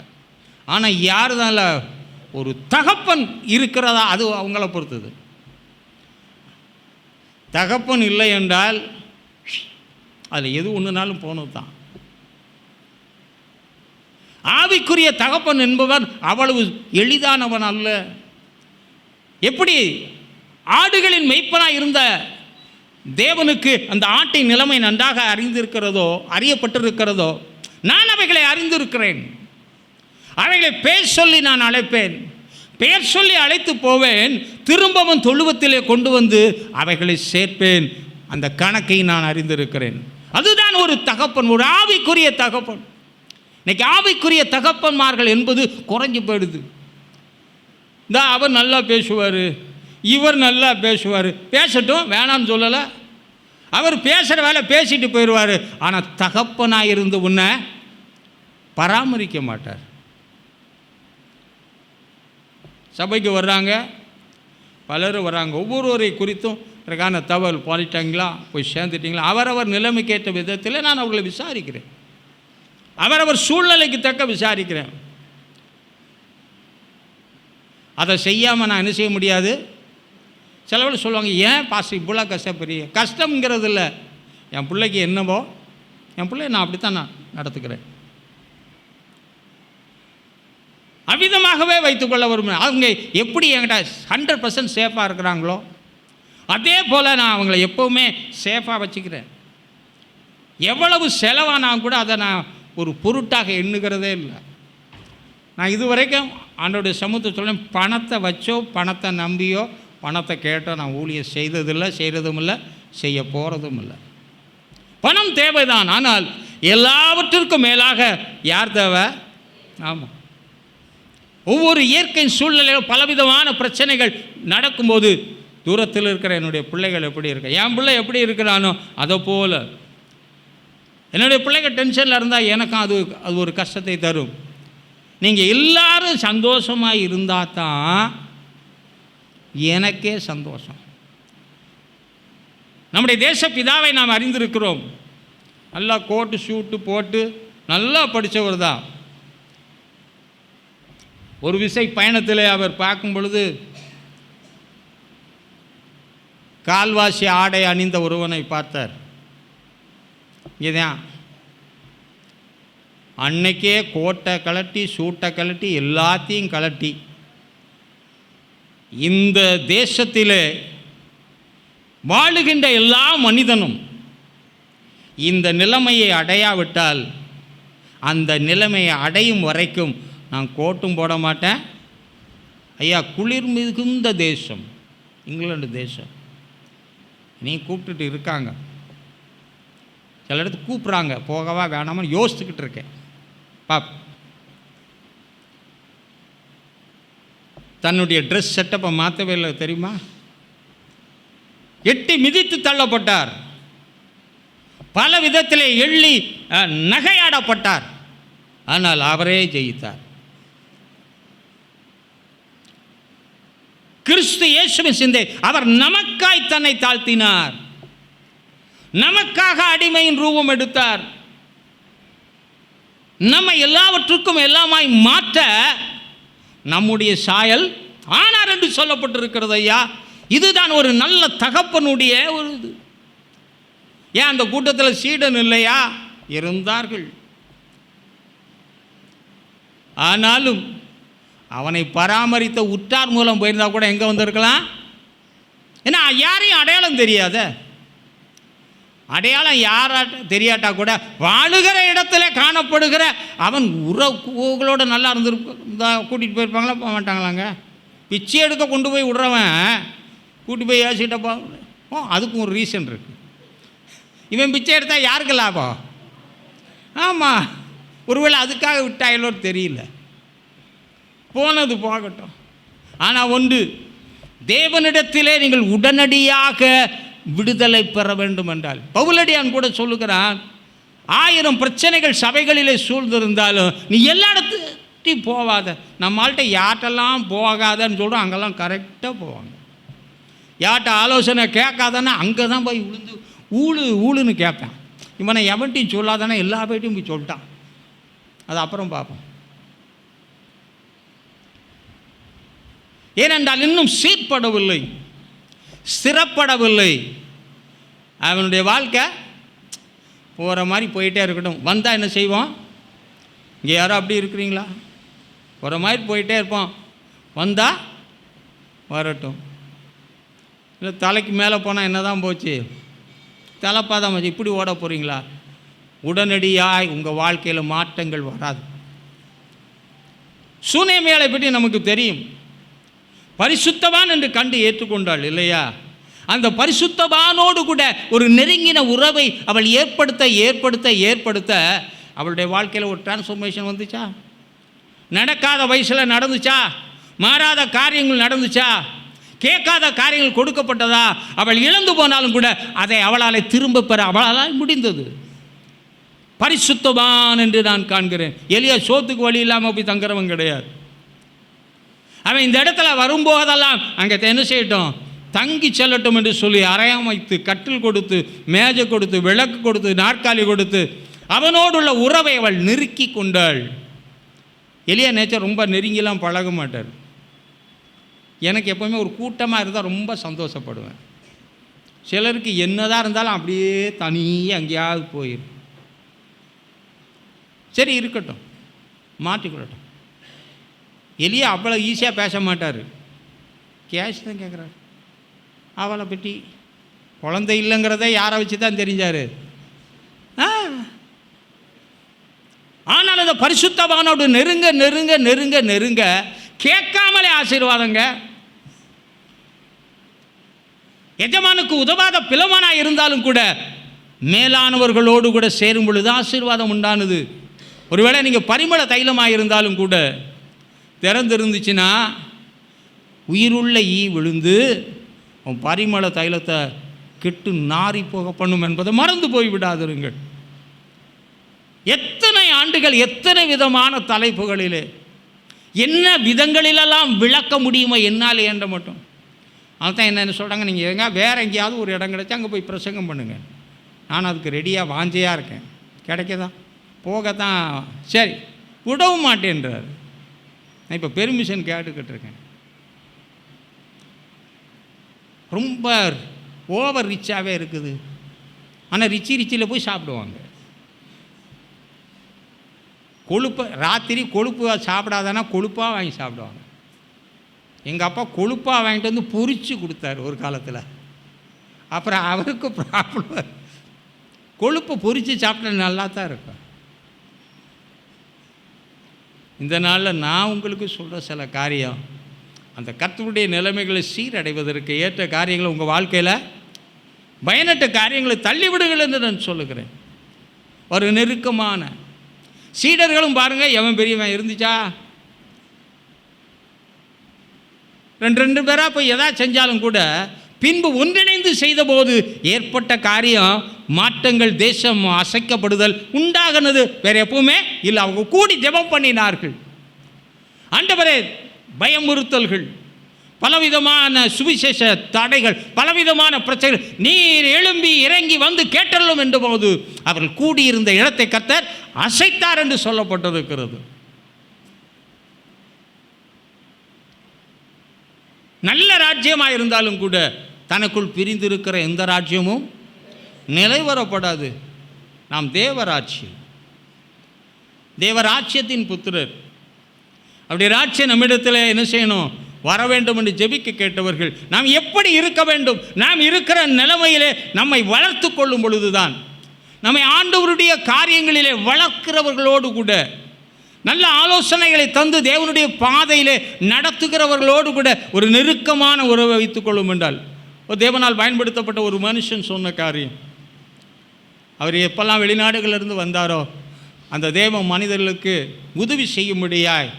ஆனால் யார் தான் ஒரு தகப்பன் இருக்கிறதா அது அவங்கள பொறுத்தது. தகப்பன் இல்லை என்றால் அதில் எது ஒன்றுனாலும் போனது தான். ஆவிக்குரிய தகப்பன் என்பவன் அவ்வளவு எளிதானவன் அல்ல. எப்படி ஆடுகளின் மெய்ப்பனாக இருந்த தேவனுக்கு அந்த ஆட்டின் நிலைமை நன்றாக அறியப்பட்டிருக்கிறதோ, நான் அவைகளை அறிந்திருக்கிறேன். அவைகளை பெயர் சொல்லி நான் அழைப்பேன், பெயர் சொல்லி அழைத்து போவேன், திரும்பவும் தொழுவத்திலே கொண்டு வந்து அவைகளை சேர்ப்பேன். அந்த கணக்கை நான் அறிந்திருக்கிறேன். அதுதான் ஒரு தகப்பன், ஒரு ஆவிக்குரிய தகப்பன். இன்னைக்கு ஆவிக்குரிய தகப்பன்மார்கள் என்பது குறைஞ்சி போயிடுது. அவர் நல்லா பேசுவார், இவர் நல்லா பேசுவார், பேசட்டும், வேணான்னு சொல்லலை. அவர் பேசுகிற வேலை பேசிட்டு போயிடுவார். ஆனால் தகப்பனாக இருந்து உன்னை பராமரிக்க மாட்டார். சபைக்கு வர்றாங்க, பலரும் வர்றாங்க, ஒவ்வொருவரை குறித்தும் இதற்கான தகவல் போயிட்டாங்களா, போய் சேர்ந்துட்டிங்களா, அவரவர் நிலைமைக்கேற்ற விதத்தில் நான் அவர்களை விசாரிக்கிறேன், அவரவர் சூழ்நிலைக்கு தக்க விசாரிக்கிறேன். அதை செய்யாமல் நான் என்ன செய்ய முடியாது. சிலவர்கள் சொல்லுவாங்க, ஏன் பாஸ்டர் இவ்வளோ கஷ்டப்படுறீங்க? கஷ்டங்கிறது இல்லை, என் பிள்ளைக்கு என்னவோ என் பிள்ளைய நான் அப்படித்தான் நான் நடத்துக்கிறேன். அவ்விதமாகவே வைத்துக்கொள்ள விரும்புகிறேன். அவங்க எப்படி என்கிட்ட 100% சேஃபாக இருக்கிறாங்களோ அதே போல் நான் அவங்கள எப்போவுமே சேஃபாக வச்சுக்கிறேன். எவ்வளவு செலவானாலும் கூட அதை நான் ஒரு பொருட்டாக எண்ணுகிறதே இல்லை. நான் இது வரைக்கும் ஆண்டோடைய சமூகத்தை சொல்ல, பணத்தை வச்சோ பணத்தை நம்பியோ பணத்தை கேட்டோ நான் ஊழியம் செய்ததில்லை, செய்கிறதும் இல்லை, செய்ய போகிறதும் இல்லை. பணம் தேவைதான், ஆனால் எல்லாவற்றிற்கும் மேலாக யார் தேவை? ஆமாம். ஒவ்வொரு இயற்கை சூழ்நிலையில் பலவிதமான பிரச்சனைகள் நடக்கும்போது தூரத்தில் இருக்கிற என்னுடைய பிள்ளைகள் எப்படி இருக்க, என் பிள்ளை எப்படி இருக்கிறானோ அதை போல் என்னுடைய பிள்ளைகள் டென்ஷனில் இருந்தால் எனக்கும் அது ஒரு கஷ்டத்தை தரும். நீங்கள் எல்லாரும் சந்தோஷமாக இருந்தால் தான் எனக்கே சந்தோஷம். நம்முடைய தேச பிதாவை நாம் அறிந்திருக்கிறோம். நல்லா கோட்டு ஷூட்டு போட்டு நல்லா படித்தவர் தான். ஒரு விசை பயணத்தில் அவர் பார்க்கும் பொழுது கால்வாசி ஆடை அணிந்த ஒருவனை பார்த்தார். இதுதான் அன்னைக்கே கோட்டை கலட்டி சூட்டை கலட்டி எல்லாத்தையும் கலட்டி இந்த தேசத்திலே வாழுகின்ற எல்லா மனிதனும் இந்த நிலைமையை அடையாவிட்டால் அந்த நிலைமையை அடையும் வரைக்கும் நான் கோட்டும் போட மாட்டேன். ஐயா, குளிர் மிகுந்த தேசம் இங்கிலாந்து தேசம். நீ கூப்பிட்டுட்டு இருக்காங்க, சில இடத்துக்கு கூப்பிட்றாங்க, போகவா வேணாமான்னு யோசிச்சுக்கிட்டு இருக்கேன். தன்னுடைய ட்ரெஸ் செட்டப்பை மாற்றவே இல்லை தெரியுமா? எட்டி மிதித்து தள்ளப்பட்டார், பல விதத்திலே எள்ளி நகையாடப்பட்டார். ஆனால் அவரே ஜெயித்தார். கிறிஸ்து இயேசுவின் சிந்தை, அவர் நமக்காய் தன்னை தாழ்த்தினார், நமக்காக அடிமையின் ரூபம் எடுத்தார். நம்மை எல்லாவற்றுக்கும் எல்லாமாய் மாற்ற நம்முடைய சாயல் ஆனார் என்று சொல்லப்பட்டிருக்கிறது. ஐயா, இதுதான் ஒரு நல்ல தகப்பனுடைய ஒரு இது. ஏன் அந்த கூட்டத்தில் சீடன் இல்லையா? இருந்தார்கள். ஆனாலும் அவனை பராமரித்த உற்றார் மூலம் போயிருந்தா கூட எங்கே வந்திருக்கலாம்? ஏன்னா யாரையும் அடையாளம் தெரியாத, அடையாளம் யாராட்ட தெரியாட்டா கூட வாழுகிற இடத்துல காணப்படுகிற அவன் உறவுகளோட நல்லா இருந்திருந்தா கூட்டிகிட்டு போயிருப்பாங்களா? போக மாட்டாங்களாங்க. பிச்சை எடுக்க கொண்டு போய் விட்றவன் கூட்டி போய் ஏசிட்டப்போ அதுக்கும் ஒரு ரீசன் இருக்குது. இவன் பிச்சை எடுத்தால் யாருக்கு லாபம்? ஆமாம், ஒருவேளை அதுக்காக விட்டாயிலோ தெரியல. போனது போகட்டும். ஆனால் ஒன்று, தேவனிடத்திலே நீங்கள் உடனடியாக விடுதலை பெற வேண்டும் என்றால், பவுலடியான் கூட சொல்லுகிறான், 1000 பிரச்சனைகள் சபைகளிலே சூழ்ந்திருந்தாலும் நீ எல்லா இடத்தையும் போவாத. நம்மள்கிட்ட யார்ட்டெல்லாம் போகாதன்னு சொல்கிறோம், அங்கெல்லாம் கரெக்டாக போவாங்க. யார்கிட்ட ஆலோசனை கேட்காதானே அங்கே தான் போய் விழுந்து ஊழுன்னு கேட்பேன். இவனை எவன்ட்டையும் சொல்லாதானே எல்லா பேட்டையும் போய் சொல்லிட்டான். அது அப்புறம் பார்ப்போம். ஏனென்றால் இன்னும் சீர்படவில்லை, ஸ்திரப்படவில்லை. அவனுடைய வாழ்க்கை போகிற மாதிரி போயிட்டே இருக்கட்டும். வந்தால் என்ன செய்வோம்? இங்கே யாரோ அப்படி இருக்கிறீங்களா? போகிற மாதிரி போயிட்டே இருப்போம். வந்தால் வரட்டும். இல்லை தலைக்கு மேலே போனால் என்ன தான் போச்சு? தலைப்பாதான் போச்சு. இப்படி ஓட போகிறீங்களா? உடனடியாக உங்கள் வாழ்க்கையில் மாற்றங்கள் வராது. சூனேமியாளை பற்றி நமக்கு தெரியும். பரிசுத்தவான் என்று கண்டு ஏற்றுக்கொண்டாள் இல்லையா? அந்த பரிசுத்தவானோடு கூட ஒரு நெருங்கின உறவை அவள் ஏற்படுத்த ஏற்படுத்த ஏற்படுத்த அவளுடைய வாழ்க்கையில் ஒரு டிரான்ஸ்ஃபர்மேஷன் வந்துச்சா? நடக்காத வயசில் நடந்துச்சா? மாறாத காரியங்கள் நடந்துச்சா? கேட்காத காரியங்கள் கொடுக்கப்பட்டதா? அவள் இழந்து போனாலும் கூட அதை அவளால் திரும்ப பெற அவளால் முடிந்தது. பரிசுத்தவான் என்று நான் காண்கிறேன். எலியா சோத்துக்கு வழி இல்லாமல் போய் தங்குறவன் கிடையாது. அவன் இந்த இடத்துல வரும்போதெல்லாம் அங்கே என்ன செய்யட்டும்? தங்கி செல்லட்டும் என்று சொல்லி அறையமைத்து கட்டில் கொடுத்து மேஜை கொடுத்து விளக்கு கொடுத்து நாற்காலி கொடுத்து அவனோடுள்ள உறவை அவள் நெருக்கி கொண்டாள். எலியா நேச்சர் ரொம்ப நெருங்கிலாம் பழக மாட்டார். எனக்கு எப்போவுமே ஒரு கூட்டமாக இருந்தால் ரொம்ப சந்தோஷப்படுவேன். சிலருக்கு என்னதான் இருந்தாலும் அப்படியே தனியாக எங்கேயாவது போயிடும். சரி இருக்கட்டும், மாற்றிக்கொள்ளட்டும். எலியா அவ்வளோ ஈஸியாக பேச மாட்டார், கேஷ் தான் கேட்குறாரு. அவளை பற்றி குழந்தை இல்லைங்கிறத யாரை வச்சு தான் தெரிஞ்சார். ஆனால் அந்த பரிசுத்தவானோடு நெருங்க நெருங்க நெருங்க நெருங்க கேட்காமலே ஆசீர்வாதங்க. எஜமானுக்கு உதவாத பிளவனாக இருந்தாலும் கூட மேலானவர்களோடு கூட சேரும் பொழுது ஆசீர்வாதம் உண்டானது. ஒருவேளை நீங்கள் பரிமள தைலமாக இருந்தாலும் கூட திறந்திருந்துச்சுன்னா உயிருள்ள ஈ விழுந்து உன் பரிமள தைலத்தை கெட்டு நாரி போக பண்ணும் என்பதை மறந்து போய்விடாதிருங்கள். எத்தனை ஆண்டுகள், எத்தனை விதமான தலைப்புகளிலே என்ன விதங்களிலெல்லாம் விளக்க முடியுமோ என்னால் என்ற மட்டும். அதுதான் என்னென்னு சொல்கிறாங்க, நீங்கள் எங்கே வேறு எங்கேயாவது ஒரு இடம் கிடச்சா அங்கே போய் பிரசங்கம் பண்ணுங்கள். நான் அதுக்கு ரெடியாக வாஞ்சையாக இருக்கேன். கிடைக்கதா போகத்தான், சரி விடவும் மாட்டேன்றார். நான் இப்போ பெர்மிஷன் கேட்டுக்கிட்டு இருக்கேன். ரொம்ப ஓவர் ரிச்சாகவே இருக்குது. ஆனால் ரிச்சியில் போய் சாப்பிடுவாங்க. கொழுப்பு ராத்திரி கொழுப்பு சாப்பிடாதானா கொழுப்பாக வாங்கி சாப்பிடுவாங்க. எங்கள் அப்பா கொழுப்பாக வாங்கிட்டு வந்து பொரித்து கொடுத்தாரு ஒரு காலத்தில். அப்புறம் அவருக்கு ப்ராப்ளம், கொழுப்பை பொரித்து சாப்பிட்டா நல்லா தான் இருக்கும். இந்த நாளில் நான் உங்களுக்கு சொல்கிற சில காரியம், அந்த கர்த்தருடைய நிலைமைகளை சீரடைவதற்கு ஏற்ற காரியங்களை உங்கள் வாழ்க்கையில் பயனற்ற காரியங்களை தள்ளிவிடுங்கள் என்று நான் சொல்லுகிறேன். ஒரு நெருக்கமான சீடர்களும் பாருங்கள், எவன் பெரியவன் இருந்துச்சா, ரெண்டு பேராக போய் எதாவது செஞ்சாலும் கூட பின்பு ஒன்றிணைந்து செய்தபோது ஏற்பட்ட காரியம் மாற்றங்கள், தேசம் அசைக்கப்படுதல் உண்டாகினது வேறு எப்பவுமே இல்லை. அவங்க கூடி ஜெபம் பண்ணினார்கள். ஆண்டவரே, பயமுறுத்தல்கள், பலவிதமான சுவிசேஷ தடைகள், பலவிதமான பிரச்சனைகள், நீர் எழும்பி இறங்கி வந்து கேட்டலும் என்ற போது அவர்கள் கூடியிருந்த இடத்தை கர்த்தர் அசைத்தார் என்று சொல்லப்பட்டிருக்கிறது. நல்ல ராஜ்யமாக இருந்தாலும் கூட தனக்குள் பிரிந்திருக்கிற எந்த ராஜ்யமும் நிலைவரப்படாது. நாம் தேவராட்சியம், தேவராட்சியத்தின் புத்திரர். அப்படி ராட்சியம் நம்மிடத்தில் என்ன செய்யணும், வர வேண்டும் என்று ஜெபிக்க கேட்டவர்கள். நாம் எப்படி இருக்க வேண்டும், நாம் இருக்கிற நிலைமையிலே நம்மை வளர்த்து கொள்ளும் பொழுதுதான், நம்மை ஆண்டவருடைய காரியங்களிலே வளர்க்கிறவர்களோடு கூட நல்ல ஆலோசனைகளை தந்து தேவனுடைய பாதையிலே நடத்துகிறவர்களோடு கூட ஒரு நெருக்கமான உறவை வைத்துக் கொள்ளும் என்றால், ஒரு தேவனால் பயன்படுத்தப்பட்ட ஒரு மனுஷன் சொன்ன காரியம், அவர் எப்பெல்லாம் வெளிநாடுகளிலிருந்து வந்தாரோ அந்த தேவ மனிதர்களுக்கு உதவி செய்யும்படியாய்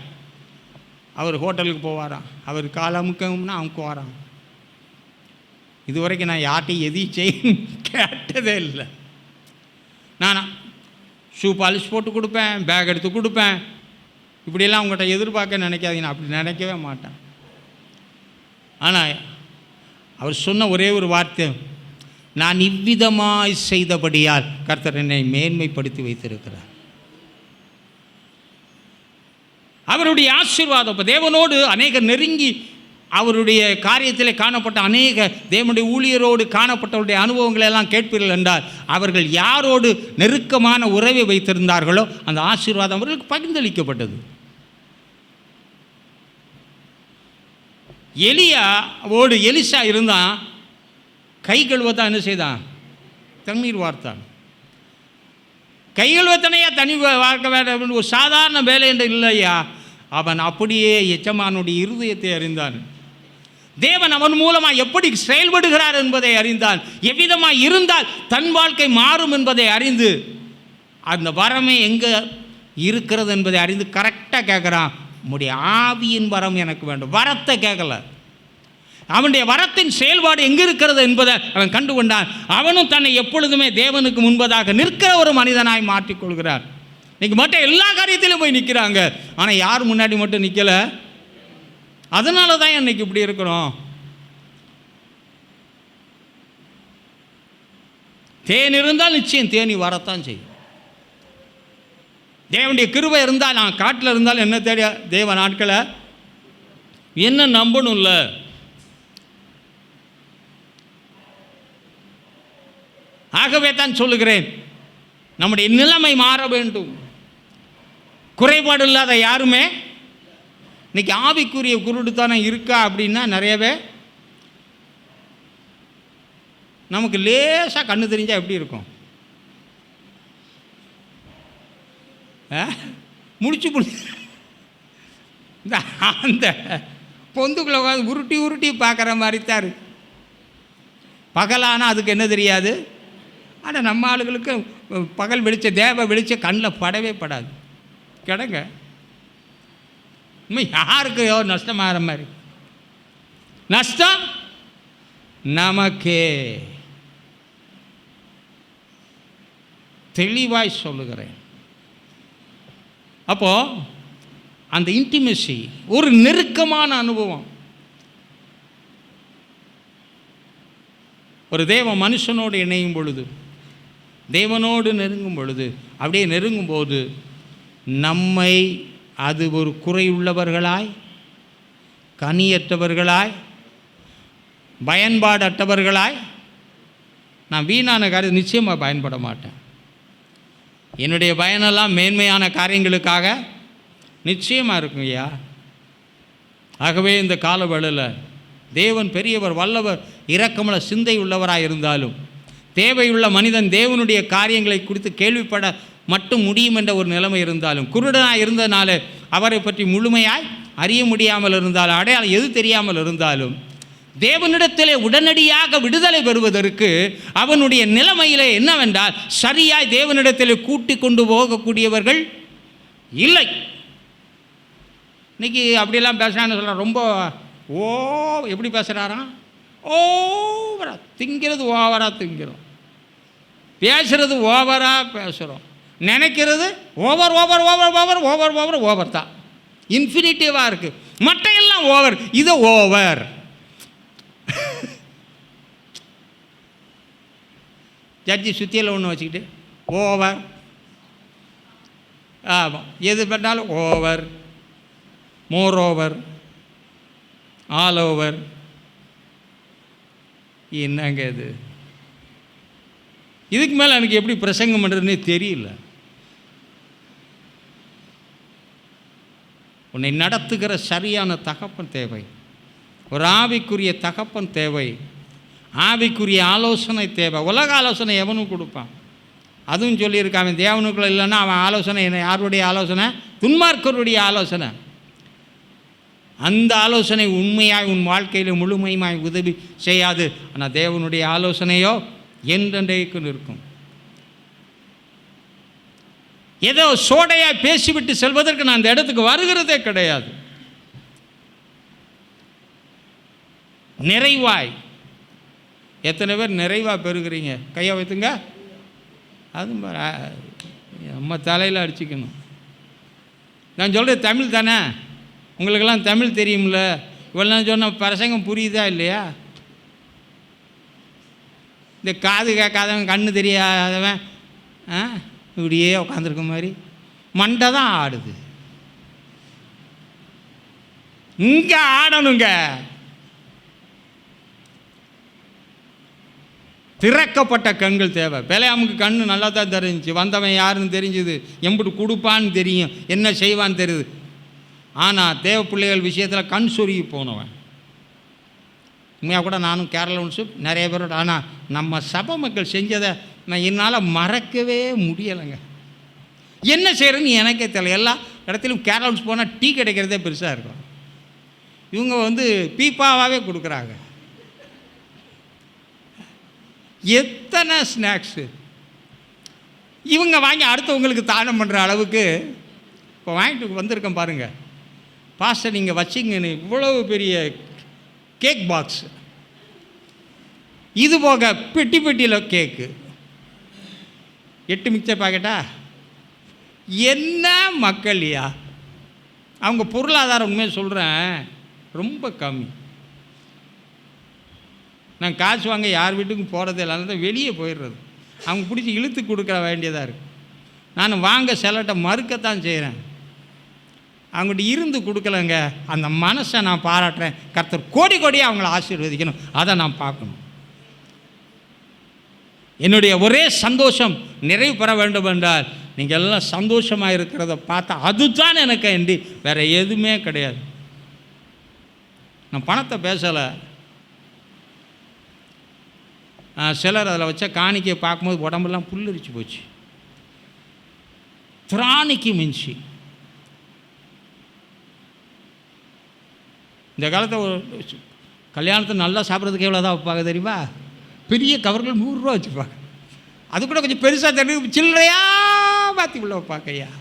அவர் ஹோட்டலுக்கு போவாராம். அவர் கால் அமுக்கம்னா அமுக்குவாராம். இதுவரைக்கும் நான் யார்ட்டையும் எதையும் செய்ய கேட்டதே இல்லை. நான் ஷூ பாலிஷ் போட்டு கொடுப்பேன், பேக் எடுத்து கொடுப்பேன், இப்படியெல்லாம் அவங்கள்ட்ட எதிர்பார்க்க நினைக்காதீங்க. நான் அப்படி நினைக்கவே மாட்டேன். ஆனால் அவர் சொன்ன ஒரே ஒரு வார்த்தை, நான் இவ்விதமாய் செய்தபடியால் கர்த்தர் என்னை மேன்மைப்படுத்தி வைத்திருக்கிறார். அவருடைய ஆசீர்வாதம். இப்போ தேவனோடு அநேக நெருங்கி அவருடைய காரியத்தில் காணப்பட்ட அநேக தேவனுடைய ஊழியரோடு காணப்பட்டவருடைய அனுபவங்களை எல்லாம் கேட்பீர்கள் என்றால், அவர்கள் யாரோடு நெருக்கமான உறவை வைத்திருந்தார்களோ அந்த ஆசீர்வாதம் அவர்களுக்கு பகிர்ந்தளிக்கப்பட்டது. எலியாவோடு எலிசா இருந்தான், கை கழுவத்தான் என்ன செய்தான், தண்ணீர் வார்த்தான். கை கழுவத்தனையா தண்ணி வார்க்க வேண்டும் ஒரு சாதாரண வேலை என்று இல்லையா. அவன் அப்படியே எஜமானுடைய இருதயத்தை அறிந்தான். தேவன் அவன் மூலமாக எப்படி செயல்படுகிறார் என்பதை அறிந்தான். எவ்விதமாக இருந்தால் தன் வாழ்க்கை மாறும் என்பதை அறிந்து, அந்த வரமே எங்கே இருக்கிறது என்பதை அறிந்து கரெக்டாக கேட்குறான். உம்முடைய ஆவியின் வரம் எனக்கு வேண்டும். வரத்தை கேட்கல, அவனுடைய வரத்தின் செயல்பாடு எங்கே இருக்கிறது என்பதை அவன் கண்டு கொண்டான். அவனும் தன்னை எப்பொழுதுமே தேவனுக்கு முன்பதாக நிற்கிற ஒரு மனிதனாய் மாற்றிக்கொள்கிறார். இன்றைக்கி மட்டும் எல்லா காரியத்திலும் போய் நிற்கிறாங்க, ஆனால் யார் முன்னாடி மட்டும் நிற்கலை. அதனால தான் இன்றைக்கி இப்படி இருக்கிறோம். தேன் இருந்தால் நிச்சயம் தேனி வரத்தான் செய்யும். தேவனுடைய கிருபை இருந்தால், நான் காட்டில் இருந்தாலும் என்ன தேடி தேவ நாட்களை என்ன நம்பணும்ல. ஆகவே தான் சொல்லுகிறேன், நம்முடைய நிலைமை மாற வேண்டும். குறைபாடு இல்லாத யாருமே இன்னைக்கு ஆவிக்குரிய குருடுத்தனம் இருக்கா அப்படின்னா நிறையவே நமக்கு லேசாக கண்ணு தெரிஞ்சால் எப்படி இருக்கும்? முடிச்சு அந்த பொந்துக்குள்ள உட்காந்து உருட்டி உருட்டி பார்க்குற மாதிரி தான் இருக்கு. பகலானால் அதுக்கு என்ன தெரியாது. ஆனால் நம்ம ஆளுகளுக்கு பகல் வெளிச்சம், தேவ வெளிச்சம் கண்ணில் படவே படாது. கிடங்க இன்னும் யாருக்கு நஷ்டமாகிற மாதிரி. நஷ்டம் நமக்கே. தெளிவாய் சொல்லுகிறேன். அப்போது அந்த இன்டிமெசி ஒரு நெருக்கமான அனுபவம். ஒரு தேவ மனுஷனோடு இணையும் பொழுது, தேவனோடு நெருங்கும் பொழுது, அப்படியே நெருங்கும்போது நம்மை அது ஒரு குறையுள்ளவர்களாய், கனியற்றவர்களாய், பயன்பாடற்றவர்களாய், நான் வீணான காரியம் நிச்சயமாக பயன்பட மாட்டேன். என்னுடைய பயனெல்லாம் மேன்மையான காரியங்களுக்காக நிச்சயமாக இருக்கும் ஐயா. ஆகவே இந்த காலவேளையில் தேவன் பெரியவர், வல்லவர், இரக்கமுள்ள சிந்தை உள்ளவராக இருந்தாலும், தேவையுள்ள மனிதன் தேவனுடைய காரியங்களை குறித்து கேள்விப்பட மட்டும் முடியும் என்ற ஒரு நிலைமை இருந்தாலும், குருடனாக இருந்ததுனால அவரை பற்றி முழுமையாய் அறிய முடியாமல் இருந்தாலும், அடையாளம் எது தெரியாமல் இருந்தாலும், தேவனிடத்திலே உடனடியாக விடுதலை பெறுவதற்கு அவனுடைய நிலைமையிலே என்னவென்றால் சரியாய் தேவனிடத்திலே கூட்டி கொண்டு போகக்கூடியவர்கள் இல்லை. இன்றைக்கி அப்படியெல்லாம் பேசுகிறான்னு சொல்ல, ரொம்ப எப்படி பேசுகிறாராம்? ஓவரா திங்கிறது, ஓவராக திங்கிறோம், பேசுகிறது ஓவராக பேசுகிறோம், நினைக்கிறது over over over over over over over தான், இன்ஃபினிட்டிவாக இருக்குது. மற்ற எல்லாம் ஓவர், இது ஓவர். ஜட்ஜி சுத்தியில் ஒன்று வச்சுக்கிட்டு ஓவர், ஆமாம், எது பண்ணாலும் over, more over, all over. என்னங்க இது? இதுக்கு மேலே எனக்கு எப்படி பிரசங்கம் பண்ணுறதுன்னே தெரியல. உன்னை நடத்துகிற சரியான தகப்பன் தேவை, ஒரு ஆவிக்குரிய தகப்பன் தேவை, ஆவிக்குரிய ஆலோசனை தேவை. உலக ஆலோசனை எவனும் கொடுப்பான். அதுவும் சொல்லியிருக்கான், அவன் தேவனுக்குள்ள இல்லைன்னா அவன் ஆலோசனை என்ன? யாருடைய ஆலோசனை? துன்மார்க்கருடைய ஆலோசனை. அந்த ஆலோசனை உண்மையாய் உன் வாழ்க்கையில் முழுமையாய் உதவி செய்யாது. ஆனால் தேவனுடைய ஆலோசனையோ என்றென்றைக்கும் இருக்கும். ஏதோ சோடையாய் பேசிவிட்டு செல்வதற்கு நான் அந்த இடத்துக்கு வருகிறதே கிடையாது. நிறைவாய், எத்தனை பேர் நிறைவாக பெறுகிறீங்க? கையை வைத்துங்க. அது நம்ம தலையில் அடிச்சுக்கணும். நான் சொல்கிறது தமிழ் தானே, உங்களுக்கெல்லாம் தமிழ் தெரியும்ல. இவ்வளோ சொன்ன பிரசங்கம் புரியுதா இல்லையா? இந்த காது கேட்காதவன், கண்ணு தெரியாதவன் இப்படியே உட்காந்துருக்க மாதிரி மண்டை தான் ஆடுது. இங்கே ஆடணுங்க. திறக்கப்பட்ட கண்கள் தேவை. பெலையாமுக்கு கண்ணு நல்லா தான் தெரிஞ்சிச்சு, வந்தவன் யாருன்னு தெரிஞ்சுது, எம்பிட்டு கொடுப்பான்னு தெரியும், என்ன செய்வான்னு தெரியுது. ஆனால் தேவ பிள்ளைகள் விஷயத்தில் கண் சொருகி போனவன். உண்மையாக கூட நானும் கேரளா நிறைய பேரோட, ஆனால் நம்ம சபை மக்கள் செஞ்சதை நான் என்னால் மறக்கவே முடியலைங்க. என்ன செய்கிறேன்னு எனக்கே தெரியல. எல்லா இடத்துலையும் கேரளா போனால் டீ கிடைக்கிறதே பெருசாக இருக்கும். இவங்க பீப்பாவாகவே கொடுக்குறாங்க. எத்தனை ஸ்நாக்ஸு இவங்க வாங்கி அடுத்தவங்களுக்கு தானம் பண்ணுற அளவுக்கு இப்போ வாங்கிட்டு வந்திருக்கேன் பாருங்கள். பாஸ்டர் நீங்கள் வச்சிங்கன்னு இவ்வளவு பெரிய கேக் பாக்ஸ், இது போக பெட்டி பெட்டியில் கேக்கு, 8 மிக்சர் பாக்கெட்டா? என்ன மக்கள்யா, அவங்க பொருளாதாரம் உண்மையாக சொல்கிறேன் ரொம்ப கம்மி. நான் காசு வாங்க யார் வீட்டுக்கும் போகிறது இல்லாத தான் வெளியே போயிடுறது. அவங்க பிடிச்சி இழுத்து கொடுக்க வேண்டியதாக இருக்குது. நான் வாங்க சிலட்ட மறுக்கத்தான் செய்கிறேன். அவங்ககிட்ட இருந்து கொடுக்கலங்க, அந்த மனசை நான் பாராட்டுறேன். கர்த்தர் கோடி கோடியாக அவங்கள ஆசீர்வதிக்கணும், அதை நான் பார்க்கணும். என்னுடைய ஒரே சந்தோஷம் நிறைவு பெற வேண்டும் என்றால் நீங்கள் எல்லாம் சந்தோஷமாக இருக்கிறத பார்த்தா அதுதான் எனக்கு எண்டி, வேறு எதுவுமே கிடையாது. நான் பணத்தை பேசலை. சிலர் அதில் வச்ச காணிக்கையை பார்க்கும்போது உடம்பெல்லாம் புல்லரிச்சு போச்சு, திராணிக்கு மிஞ்சி. இந்த காலத்தை ஒரு கல்யாணத்தை நல்லா சாப்பிட்றதுக்கு எவ்வளோ தான் வைப்பாங்க தெரியுமா? பெரிய கவர்கள் 100 ரூபா வச்சுப்பாங்க. அது கூட கொஞ்சம் பெருசாக தெரியும், சில்லறையா பார்த்து உள்ள வைப்பாங்க. ஐயா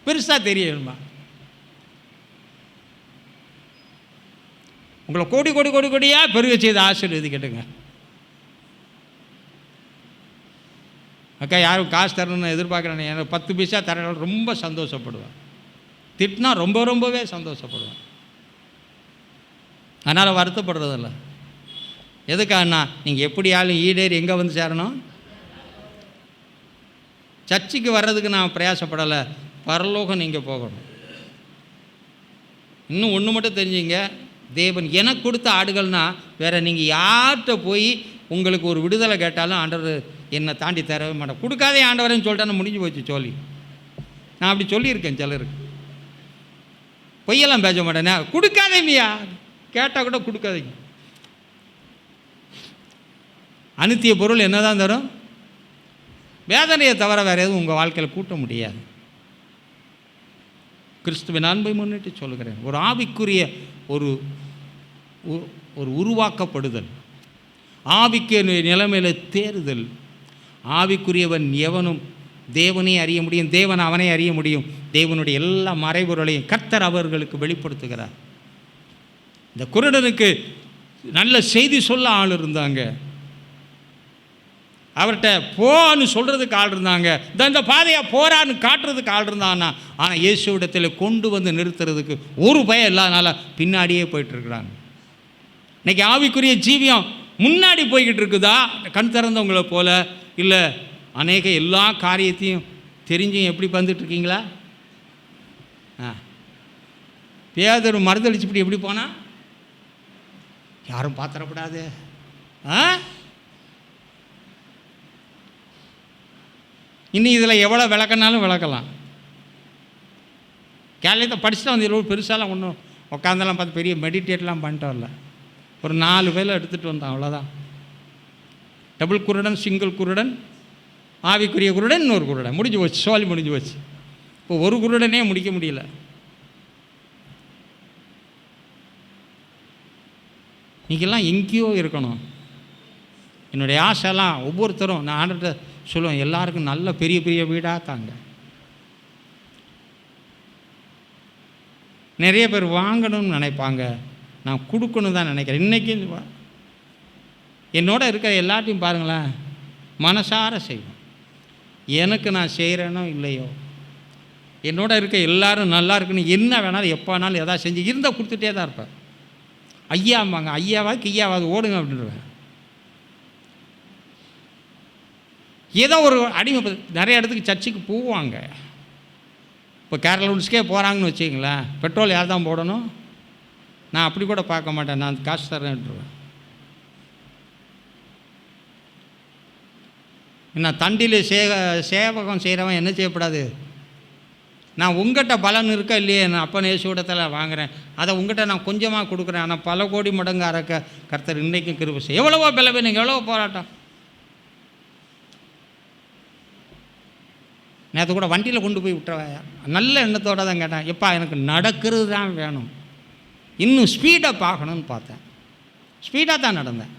பெருசாக தெரியணுமா? உங்களை கோடி கோடி கோடி கோடியாக பெருக செய்த ஆசீர்வாதி கேட்டுங்க. அக்கா யாரும் காசு தரணும்னு எதிர்பார்க்குறேன், எனக்கு 10 பைசா தர ரொம்ப சந்தோஷப்படுவேன். திட்டினா ரொம்ப ரொம்பவே சந்தோஷப்படுவேன். அதனால் வருத்தப்படுறதில்ல. எதுக்காண்ணா, நீங்கள் எப்படியாலும் ஈடேறி எங்கே வந்து சேரணும்? சர்ச்சுக்கு வர்றதுக்கு நான் பிரயாசப்படலை, பரலோகம் நீங்கள் போகணும். இன்னும் ஒன்று மட்டும் தெரிஞ்சுங்க, தேவன் எனக்கு கொடுத்த ஆடுகள்னால் வேறு நீங்கள் யார்கிட்ட போய் உங்களுக்கு ஒரு விடுதலை கேட்டாலும் ஆண்டவர் என்னை தாண்டி தரவே மாட்டேன். கொடுக்காதே ஆண்டவரேன்னு சொல்லிட்டா முடிஞ்சு போச்சு சொல்லி. நான் அப்படி சொல்லியிருக்கேன் சிலருக்கு. பொய்யெல்லாம் பேச மாட்டேனே, கொடுக்காதேமியா கேட்டால் கூட கொடுக்காதீங்க. அனித்திய பொருள் என்ன தான் தரும்? வேதனையை தவிர வேறு எதுவும் உங்கள் வாழ்க்கையில் கூட்ட முடியாது. கிறிஸ்துவின் அன்பை முன்னிட்டு சொல்கிறேன், ஒரு ஆவிக்குரிய ஒரு உருவாக்கப்படுதல், ஆவிக்கு நிலைமையில் தேறுதல். ஆவிக்குரியவன் எவனும் தேவனை அறிய முடியும், தேவன் அவனை அறிய முடியும். தேவனுடைய எல்லா மறைபொருளையும் கர்த்தர் அவர்களுக்கு வெளிப்படுத்துகிறார். இந்த குருடனுக்கு நல்ல செய்தி சொல்ல ஆள் இருந்தாங்க, அவர்கிட்ட போன்னு சொல்கிறதுக்கு ஆள் இருந்தாங்க, இந்த பாதையாக போறான்னு காட்டுறதுக்கு ஆள் இருந்தான்னா. ஆனால் இயேசுவிடத்தில் கொண்டு வந்து நிறுத்துறதுக்கு ஒரு பயம் இல்லாதனால பின்னாடியே போயிட்டுருக்குறாங்க. இன்றைக்கி ஆவிக்குரிய ஜீவியம் முன்னாடி போய்கிட்டு இருக்குதா கண் திறந்தவங்களை போல்? இல்லை அநேக எல்லா காரியத்தையும் தெரிஞ்சும் எப்படி வந்துட்டுருக்கீங்களா? பேதர் மறுதளிச்சுப்படி எப்படி போனால் யாரும் பார்த்துடக்கூடாது. இன்னும் இதில் எவ்வளோ விளக்கினாலும் விளக்கலாம். கேள்வியத்தை படிச்சுட்டு வந்து எவ்வளோ பெருசாலாம் ஒன்றும் உட்காந்தெல்லாம் பார்த்து பெரிய மெடிடேட்லாம் பண்ணிட்டு வரல. ஒரு 4 வேலை எடுத்துகிட்டு வந்தான், அவ்வளோதான். டபுள் குருடன், சிங்கிள் குருடன், ஆவிக்குரிய குருடன், இன்னொரு குருடன், முடிஞ்சு போச்சு, சோழி முடிஞ்சு போச்சு. இப்போ ஒரு குருடனே முடிக்க முடியல. நீங்கள்லாம் எங்கேயோ இருக்கணும். என்னுடைய ஆசைலாம் ஒவ்வொருத்தரும் நான் ஆண்டுகிட்ட சொல்லுவேன், எல்லாருக்கும் நல்ல பெரிய பெரிய வீடாக தாங்க. நிறைய பேர் வாங்கணும்னு நினைப்பாங்க, நான் கொடுக்கணும் தான் நினைக்கிறேன். இன்றைக்கி என்னோட இருக்கிற எல்லாத்தையும் பாருங்களேன், மனசார செய்வேன். எனக்கு நான் செய்கிறேனோ இல்லையோ, என்னோட இருக்க எல்லோரும் நல்லா இருக்குன்னு என்ன வேணாலும் எப்போ வேணாலும் எதாவது செஞ்சு இருந்தால் கொடுத்துட்டே தான் இருப்பேன். ஐயாம்பாங்க, ஐயாவாது கிய்யாவாது ஓடுங்க அப்படின்றவேன். ஏதோ ஒரு அடிமை. நிறைய இடத்துக்கு சர்ச்சுக்கு போவாங்க. இப்போ கேரளூன்ஸ்க்கே போகிறாங்கன்னு வச்சுக்கிங்களேன், பெட்ரோல் யார் தான் போடணும்? நான் அப்படி கூட பார்க்க மாட்டேன், நான் காசு தரேன்ட்டுருவேன். என்ன தண்டியில் சேவகம் செய்கிறவன் என்ன செய்யப்படாது? நான் உங்கள்கிட்ட பலன் இருக்கா இல்லையே, நான் அப்பன் இயேசுவிடத்தில் வாங்குகிறேன், அதை உங்கள்கிட்ட நான் கொஞ்சமாக கொடுக்குறேன், ஆனால் பல கோடி மடங்கு அறக்க கர்த்தர் இன்றைக்கும் கிருபை செய்ய. எவ்வளவோ பலவீனங்க, எவ்வளவோ போராட்டம். நேற்று கூட வண்டியில் கொண்டு போய் விட்டுறவாயா, நல்ல எண்ணத்தோடு தான் கேட்டேன். எப்பா எனக்கு நடக்கிறது தான் வேணும், இன்னும் ஸ்பீடாக பார்க்கணுன்னு பார்த்தேன். ஸ்பீடாக தான் நடந்தேன்.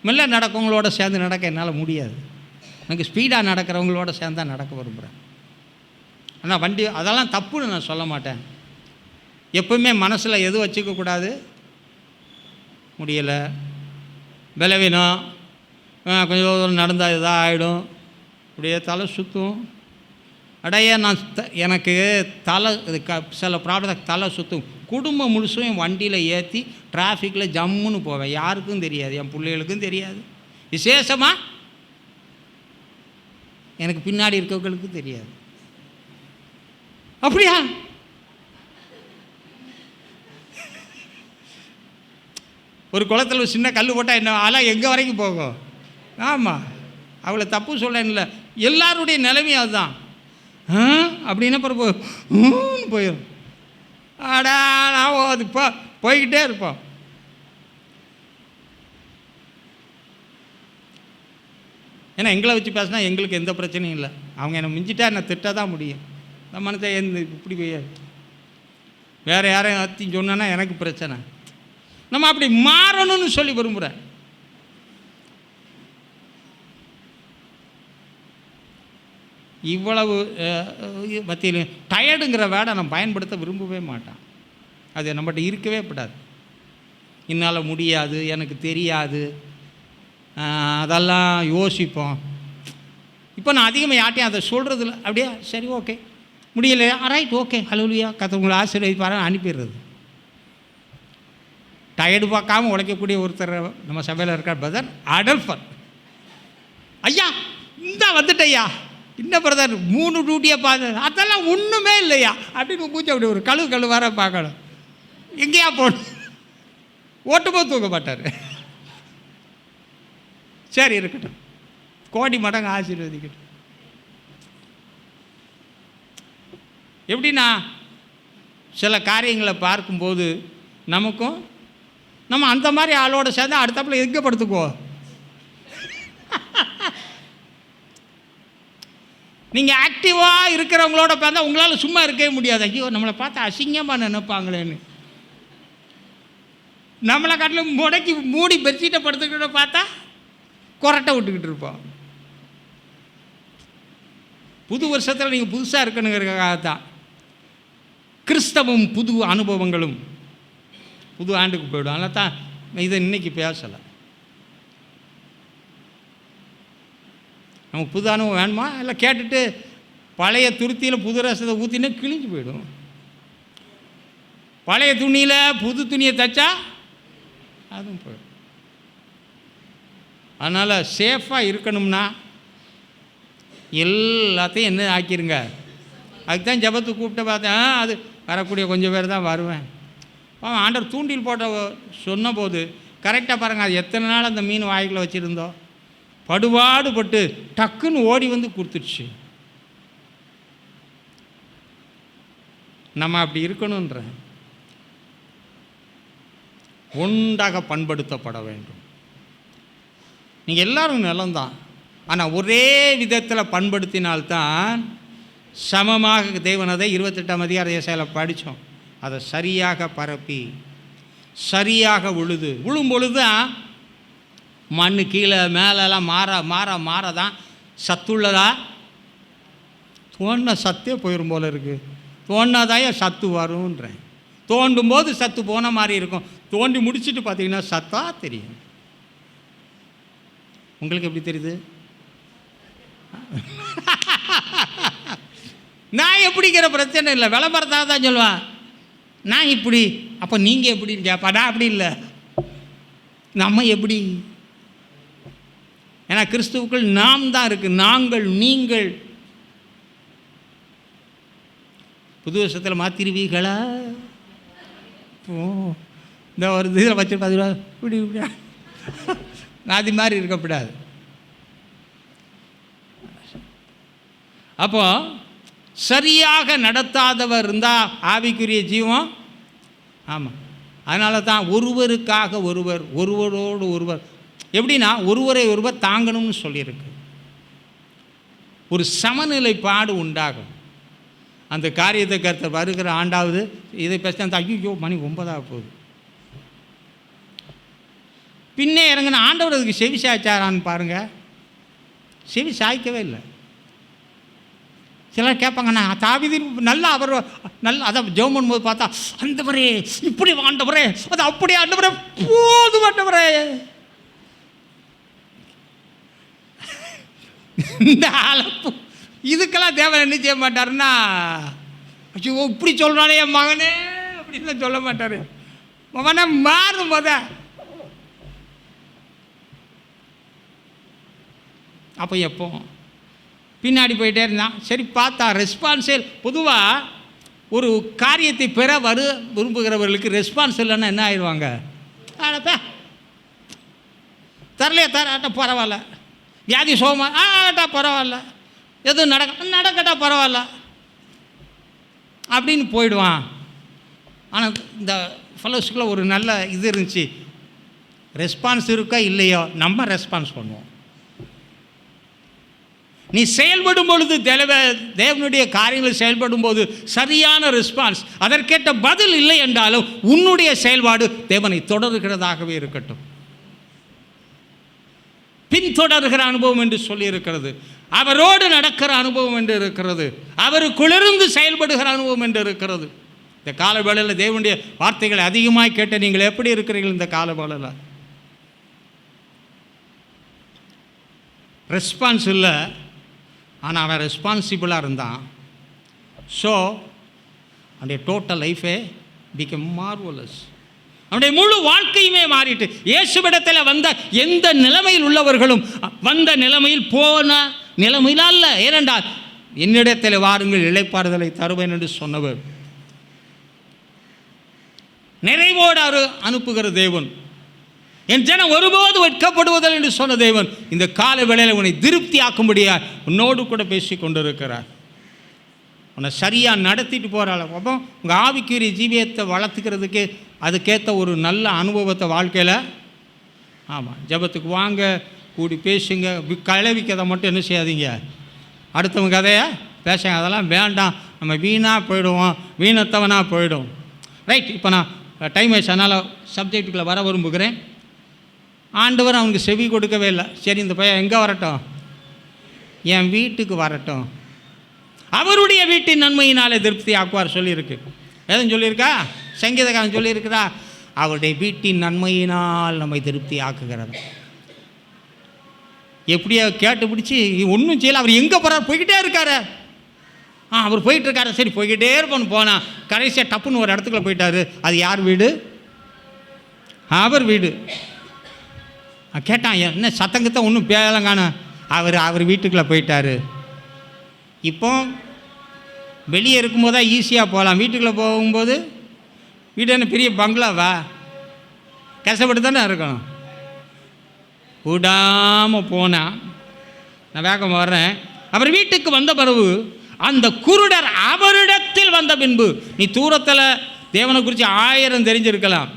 மெல்ல நடக்கவங்களோட சேர்ந்து நடக்க என்னால் முடியாது. எனக்கு ஸ்பீடாக நடக்கிறவங்களோட சேர்ந்து தான் நடக்க விரும்புகிறேன். ஆனால் வண்டி அதெல்லாம் தப்புன்னு நான் சொல்ல மாட்டேன். எப்பவுமே மனசில் எது வச்சுக்கக்கூடாது, முடியலை, பலவீனம், கொஞ்சம் தூரம் நடந்தால் இதாக ஆகிடும், அப்படியே தலை சுற்றும். அடைய நான் எனக்கு தலை சில ப்ராப்ளத்தை தலை சுற்றும். குடும்பம் முழுசும் வண்டியில் ஏற்றி டிராஃபிக்கில் ஜம்முன்னு போவேன், யாருக்கும் தெரியாது, என் பிள்ளைகளுக்கும் தெரியாது, விசேஷமாக எனக்கு பின்னாடி இருக்கவங்களுக்கும் தெரியாது. அப்படியா? ஒரு குளத்தில் ஒரு சின்ன கல் போட்டால் என்ன ஆளா எங்கே வரைக்கும் போகும்? ஆமாம், அவளை தப்பு சொல்ல, எல்லாருடைய நிலைமையும் அதுதான். அப்படின்னா பிறகு போயிடும். ஆடா நான் அது போய்கிட்டே இருப்போம். ஏன்னா எங்களை வச்சு பேசினா எங்களுக்கு எந்த பிரச்சனையும் இல்லை. அவங்க என்னை மிஞ்சிட்டா என்னை திட்ட தான் முடியும். இந்த மனத்தை இப்படி போயாது. வேறு யாரையும் அத்தி சொன்னா எனக்கு பிரச்சனை. நம்ம அப்படி மாறணும்னு சொல்லி விரும்புகிறேன். இவ்வளவு மத்தியில் டயர்டுங்கிற வேர்டை நான் பயன்படுத்த விரும்பவே மாட்டேன். அது நம்மகிட்ட இருக்கவே கூடாது. என்னால் முடியாது, எனக்கு தெரியாது, அதெல்லாம் யோசிப்போம். இப்போ நான் அதிகமாக யார்ட்டையும் அதை சொல்கிறதில்ல. அப்படியே சரி ஓகே முடியலையா, ரைட் ஓகே ஹல்லேலூயா கர்த்தர் ஆசீர்வதிப்பாரு அனுப்பிடுறது. டயர்டு பார்க்காம உழைக்கக்கூடிய ஒருத்தர் நம்ம சபையில் இருக்கார், பிரதர் அடல்ஃபர். ஐயா இந்த வந்துட்டையா, என்ன பிரதர் 3 டியூட்டியை பார்த்து, அதெல்லாம் ஒன்றுமே இல்லையா அப்படின்னு பூச்சி அப்படி ஒரு கழு வர பார்க்கணும். எங்கேயா போகணும், ஓட்டும்போது தூக்க மாட்டார். சரி இருக்கட்டும், கோடி மடங்கு ஆசீர்வதிக்கட்டும். எப்படின்னா சில காரியங்களை பார்க்கும்போது நமக்கும் நம்ம அந்த மாதிரி ஆளோட சேர்ந்து அடுத்தாப்புல எங்கே படுத்துக்குவோம். நீங்கள் ஆக்டிவாக இருக்கிறவங்களோட பார்த்தா உங்களால் சும்மா இருக்கவே முடியாது. ஐயோ நம்மளை பார்த்தா அசிங்கமாக நினைப்பாங்களேன்னு. நம்மளை காட்டிலும் முடக்கி மூடி பெட்ஷீட்டை படுத்துக்கிட்ட பார்த்தா கொரட்டை விட்டுக்கிட்டு இருப்போம். புது வருஷத்தில் நீங்கள் புதுசாக இருக்கணுங்கிறதுக்காக தான் கிறிஸ்தவம் புது அனுபவங்களும் புது ஆண்டுக்கு போய்டும். அதனால் தான் இதை இன்றைக்கி பேசலை. நமக்கு புது அனுபவம் வேணுமா, இல்லை கேட்டுட்டு பழைய துருத்தியில் புது ரசத்தை ஊற்றினா கிழிஞ்சு போயிடும். பழைய துணியில் புது துணியை தைச்சா அதுவும் போயிடும். அதனால் சேஃபாக இருக்கணும்னா எல்லாத்தையும் என்ன ஆக்கிருங்க. அதுக்கு தான் ஜபத்துக்கு கூப்பிட்டு பார்த்தேன். அது வரக்கூடிய கொஞ்சம் பேர் தான் வருவேன். ஆண்டவர் தூண்டில் போட்ட சொன்னபோது கரெக்டாக பாருங்கள், அது எத்தனை நாள் அந்த மீன் வாய்க்குள்ள வச்சுருந்தோம், படுபாடுபட்டு டக்குன்னு ஓடி வந்து கொடுத்துடுச்சு. நம்ம அப்படி இருக்கணுன்ற ஒன்றாக பண்படுத்தப்பட வேண்டும். நீங்கள் எல்லோரும் நிலம்தான், ஆனால் ஒரே விதத்தில் பண்படுத்தினால்தான் சமமாக தேவன் அதை 28ஆம் அதிகார ஏசாயால படித்தோம். அதை சரியாக பரப்பி சரியாக விழும் பொழுது மண் கீழே மேலெல்லாம் மாற தான் சத்துள்ளதா தோண்டின சத்தே போயிடும் போல இருக்குது. தோண்டினாதான் சத்து வரும்ன்றேன். தோண்டும் போது சத்து போன மாதிரி இருக்கும், தோண்டி முடிச்சுட்டு பார்த்தீங்கன்னா சத்தா தெரியும். உங்களுக்கு எப்படி தெரியுது? நான் எப்படிங்கிற பிரச்சனை இல்லை, விளம்பரத்தாக தான் சொல்லுவேன். நான் இப்படி, அப்போ நீங்கள் எப்படின்னு கேட்பாடா? அப்படி இல்லை, நம்ம எப்படி. ஏன்னா கிறிஸ்துவுக்குள் நாம் தான் இருக்குது, நாங்கள் நீங்கள். புது வருஷத்தில் மாற்றிருவீங்களா? இந்த ஒரு இதில் வச்சு பார்த்தீங்களா இப்படி இப்படியா அது மாதிரி இருக்கக்கூடாது. அப்போ சரியாக நடத்தாதவர் இருந்தால் ஆவிக்குரிய ஜீவம். ஆமாம், அதனால தான் ஒருவருக்காக ஒருவர், ஒருவரோடு ஒருவர், எப்படின்னா ஒருவரை ஒருவர் தாங்கணும்னு சொல்லியிருக்கு. ஒரு சமநிலைப்பாடு உண்டாகும். அந்த காரியத்தை கருத்து வருகிற ஆண்டாவது இதை பேசினா ஐயோ மணி 9 போகுது. பின்னே இறங்கின ஆண்டவர் அதுக்கு செவி சாய்ச்சாரான்னு பாருங்கள். செவி சாய்க்கவே இல்லை. சிலர் கேட்பாங்க, நான் தாவீது நல்லா அவர் நல்லா அதை ஜெபம் பண்ணும்போது பார்த்தா ஆண்டவரே இப்படி ஆண்டவரே அது அப்படியே ஆண்டவரே போதும் ஆண்டவரே. இந்த அளப்பு இதுக்கெல்லாம் தேவன் என்ன செய்ய மாட்டாருன்னா, ஐயோ இப்படி சொல்கிறானே என் மகனே அப்படின்னு சொல்ல மாட்டார். மகனே மாறும் போத. அப்போ எப்போ பின்னாடி போயிட்டே இருந்தான். சரி பார்த்தா ரெஸ்பான்ஸே. பொதுவாக ஒரு காரியத்தை பெற விரும்புகிறவர்களுக்கு ரெஸ்பான்ஸ் இல்லைன்னா என்ன ஆயிடுவாங்க? தரலையே தராட்ட பரவாயில்ல, வியாதி சோகமா ஆட்டா பரவாயில்ல, எதுவும் நடக்கட்டா பரவாயில்ல அப்படின்னு போயிடுவான். ஆனால் இந்த ஃபெலோஸ்க்குள்ள ஒரு நல்ல இது இருந்துச்சு, ரெஸ்பான்ஸ் இருக்கா இல்லையோ நம்ம ரெஸ்பான்ஸ் பண்ணுவோம். நீ செயல்படும் பொழுது தேவனுடைய காரியங்கள் செயல்படும் போது சரியான ரெஸ்பான்ஸ், அதற்கேற்ற பதில் இல்லை என்றாலும் உன்னுடைய செயல்பாடு தேவனை தொடர்கிறதாகவே இருக்கட்டும். பின்தொடர்கிற அனுபவம் என்று சொல்லி இருக்கிறது, அவரோடு நடக்கிற அனுபவம் என்று இருக்கிறது, அவருக்குள்ளிருந்து செயல்படுகிற அனுபவம் என்று இருக்கிறது. இந்த கால வேளையில் தேவனுடைய வார்த்தைகளை அதிகமாக கேட்ட நீங்கள் எப்படி இருக்கிறீர்கள்? இந்த கால வேளையில் ரெஸ்பான்ஸ் இல்லை, ஆனால் அவன் ரெஸ்பான்சிபிளாக இருந்தான். ஸோ அவனுடைய டோட்டல் லைஃபே பிகம் மார்வலஸ். அவனுடைய முழு வாழ்க்கையுமே மாறிட்டு, இயேசுவிடத்தில் வந்த எந்த நிலைமையில் உள்ளவர்களும் வந்த நிலைமையில் போன நிலைமையில் அல்ல. ஏனென்றால் என்னிடத்தில் வாருங்கள் இளைப்பாறுதலை தருவேன் என்று சொன்னவர், நிறைவோடு அனுப்புகிற தேவன், என் ஜனம் ஒருபோது வெட்கப்படுவதில்லை என்று சொன்ன தேவன் இந்த கால வேளையில் உன்னை திருப்தி ஆக்கும்படியா உன்னோடு கூட பேசி கொண்டிருக்கிறார். உன்னை சரியாக நடத்திட்டு போகிறாள். அப்போ உங்கள் ஆவிக்குரிய ஜீவியத்தை வளர்த்துக்கிறதுக்கு அதுக்கேற்ற ஒரு நல்ல அனுபவத்தை வாழ்க்கையில். ஆமாம், ஜபத்துக்கு வாங்க, கூடி பேசுங்க, கிளவி கதை மட்டும் என்ன செய்யாதீங்க, அடுத்தவங்க கதையை பேசுங்க, அதெல்லாம் வேண்டாம். நம்ம வீணாக போயிடுவோம், வீணத்தவனாக போயிடும். ரைட், இப்போ நான் டைம் ஆயிடுச்சு, அதனால் சப்ஜெக்டுக்குள்ளே வர விரும்புகிறேன். ஆண்டவர் அவனுக்கு செவி கொடுக்கவே இல்லை. சரி, இந்த பையன் எங்கே வரட்டும்? என் வீட்டுக்கு வரட்டும், அவருடைய வீட்டின் நன்மையினாலே திருப்தி ஆக்குவார் சொல்லியிருக்கு. எதுவும் சொல்லியிருக்கா? சங்கீதக்காரன் சொல்லியிருக்கிறா, அவருடைய வீட்டின் நன்மையினால் நம்மை திருப்தி ஆக்குகிறார். எப்படியா கேட்டு பிடிச்சி ஒன்றும் செய்யலை. அவர் எங்கே போகிறார்? போய்கிட்டே இருக்காரு. அவர் போயிட்டுருக்காரு. சரி, போய்கிட்டே இருப்போன்னு போனால் கடைசியாக டப்புன்னு ஒரு இடத்துக்குள்ள போயிட்டார். அது யார் வீடு? அவர் வீடு. கேட்டான், என்ன சத்தங்கத்தை ஒன்றும் பேலங்கான. அவர் வீட்டுக்குள்ளே போயிட்டார். இப்போ வெளியே இருக்கும்போது தான் ஈஸியாக போகலாம், வீட்டுக்குள்ளே போகும்போது வீடு என்ன பெரிய பங்களாவா? கஷ்டப்பட்டு தானே இருக்கணும். விடாமல் போனால் நான் வேகம் வர்றேன். அவர் வீட்டுக்கு வந்த பிறகு அந்த குருடர் அவரிடத்தில் வந்த பின்பு, நீ தூரத்தில் தேவனை குறித்து 1000 தெரிஞ்சிருக்கலாம்.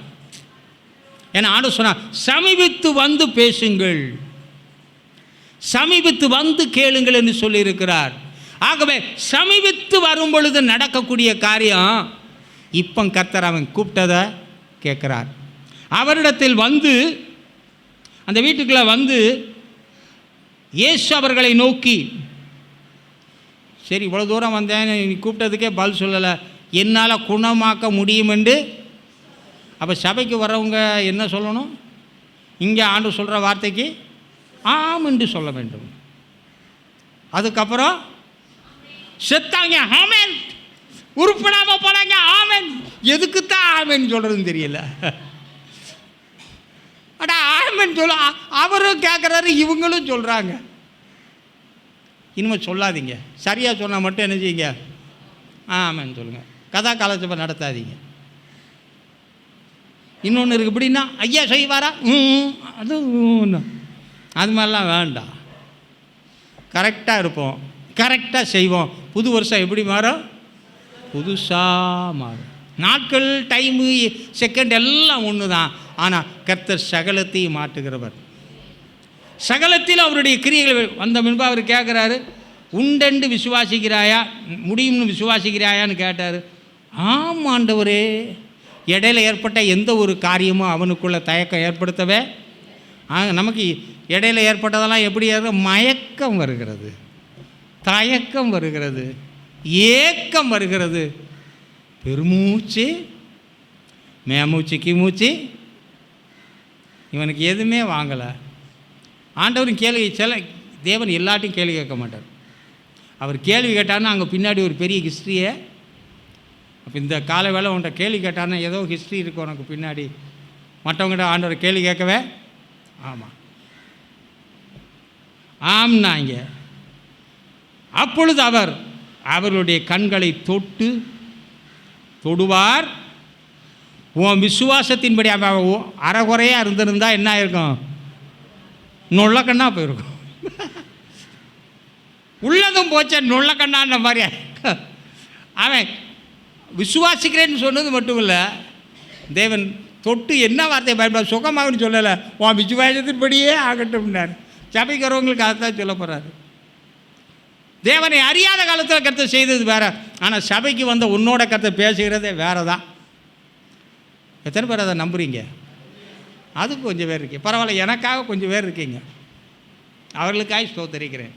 ஏன்னா ஆண்டு சொன்னா, சமீபித்து வந்து பேசுங்கள், சமீபித்து வந்து கேளுங்கள் என்று சொல்லியிருக்கிறார். ஆகவே சமீபித்து வரும் பொழுது நடக்கக்கூடிய காரியம், இப்போ கர்த்தர் அவன் கூப்பிட்டதை கேட்குறார். அவரிடத்தில் வந்து அந்த வீட்டுக்குள்ளே வந்து இயேசு அவர்களை நோக்கி, சரி இவ்வளோ தூரம் வந்தேன், நீ கூப்பிட்டதுக்கே பதில் சொல்லலை, என்னால் குணமாக்க முடியும் என்று. அப்போ சபைக்கு வர்றவங்க என்ன சொல்லணும்? இங்கே ஆண்டு சொல்கிற வார்த்தைக்கு ஆம் என்று சொல்ல வேண்டும். அதுக்கப்புறம் செத்தாங்க ஆமேன், உருப்படாமல் போனாங்க ஆமேன். எதுக்குத்தான் ஆமேன்னு சொல்கிறதுன்னு தெரியல. அடா ஆமேன் சொல்ல, அவரும் கேட்குறாரு, இவங்களும் சொல்கிறாங்க. இனிமேல் சொல்லாதீங்க, சரியாக சொன்னால் மட்டும் என்ன செய்யுங்க, ஆமேன்னு சொல்லுங்கள். கதா காலச்சபை நடத்தாதீங்க. இன்னொன்று இருக்குது, எப்படின்னா ஐயா செய்வாரா, அது அது மாதிரிலாம் வேண்டாம். கரெக்டாக இருப்போம், கரெக்டாக செய்வோம். புது வருஷம் எப்படி மாறும்? புதுசாக மாறும். நாட்கள், டைமு, செகண்ட் எல்லாம் ஒன்று தான். ஆனால் கர்த்தர் சகலத்தையும் மாற்றுகிறவர். சகலத்தில் அவருடைய கிரியைகள் வந்த பின்பு அவர் கேட்குறாரு, உண்டென்று விசுவாசிக்கிறாயா, முடியும்னு விசுவாசிக்கிறாயான்னு கேட்டார். ஆம் ஆண்டவரே. இடையில ஏற்பட்ட எந்த ஒரு காரியமும் அவனுக்குள்ள தயக்கம் ஏற்படுத்தவே. நமக்கு இடையில ஏற்பட்டதெல்லாம் எப்படி மயக்கம் வருகிறது, தயக்கம் வருகிறது, ஏக்கம் வருகிறது, பெருமூச்சு, மேமூச்சு, கிமூச்சு. இவனுக்கு எதுவுமே வாங்கலை. ஆண்டவரும் கேள்வி சில தேவன் எல்லாத்தையும் கேள்வி கேட்க மாட்டார். அவர் கேள்வி கேட்டார்னா அங்கே பின்னாடி ஒரு பெரிய ஹிஸ்ட்ரியை. அப்போ இந்த கால வேலை உன்ட்ட கேள்வி கேட்டார்னா ஏதோ ஹிஸ்ட்ரி இருக்கும் உனக்கு பின்னாடி. மற்றவங்ககிட்ட ஆண்டவர் கேள்வி கேட்கவே. ஆமாம் ஆம்னாங்க. அப்பொழுது அவர் அவர்களுடைய கண்களை தொடுவார். உன் விசுவாசத்தின்படி அவன் அறகுறையாக இருந்திருந்தால் என்ன ஆயிருக்கும்? நொல்லக்கண்ணா போயிருக்கும். உள்ளதும் போச்ச நுள்ள கண்ணான்ற மாதிரி. அவன் விசுவாசிக்கிறேன்னு சொன்னது மட்டும் இல்லை, தேவன் தொட்டு என்ன வார்த்தை பயப்பட சுகமாகனு சொல்லலை, உன் விசுவாசத்தின்படியே ஆகட்டும்னார். சபைக்கு வரவங்களுக்கு அதைத்தான் சொல்ல போகிறாரு. தேவனை அறியாத காலத்தில் கர்த்தர் செய்தது வேற, ஆனால் சபைக்கு வந்த உன்னோட கர்த்தர் பேசுகிறதே வேற தான். எத்தனை பேர் அதை நம்புறீங்க? அது கொஞ்சம் பேர் இருக்கீங்க, பரவாயில்ல, எனக்காக கொஞ்சம் பேர் இருக்கீங்க, அவர்களுக்காக ஸ்தோத்திரிக்கிறேன்.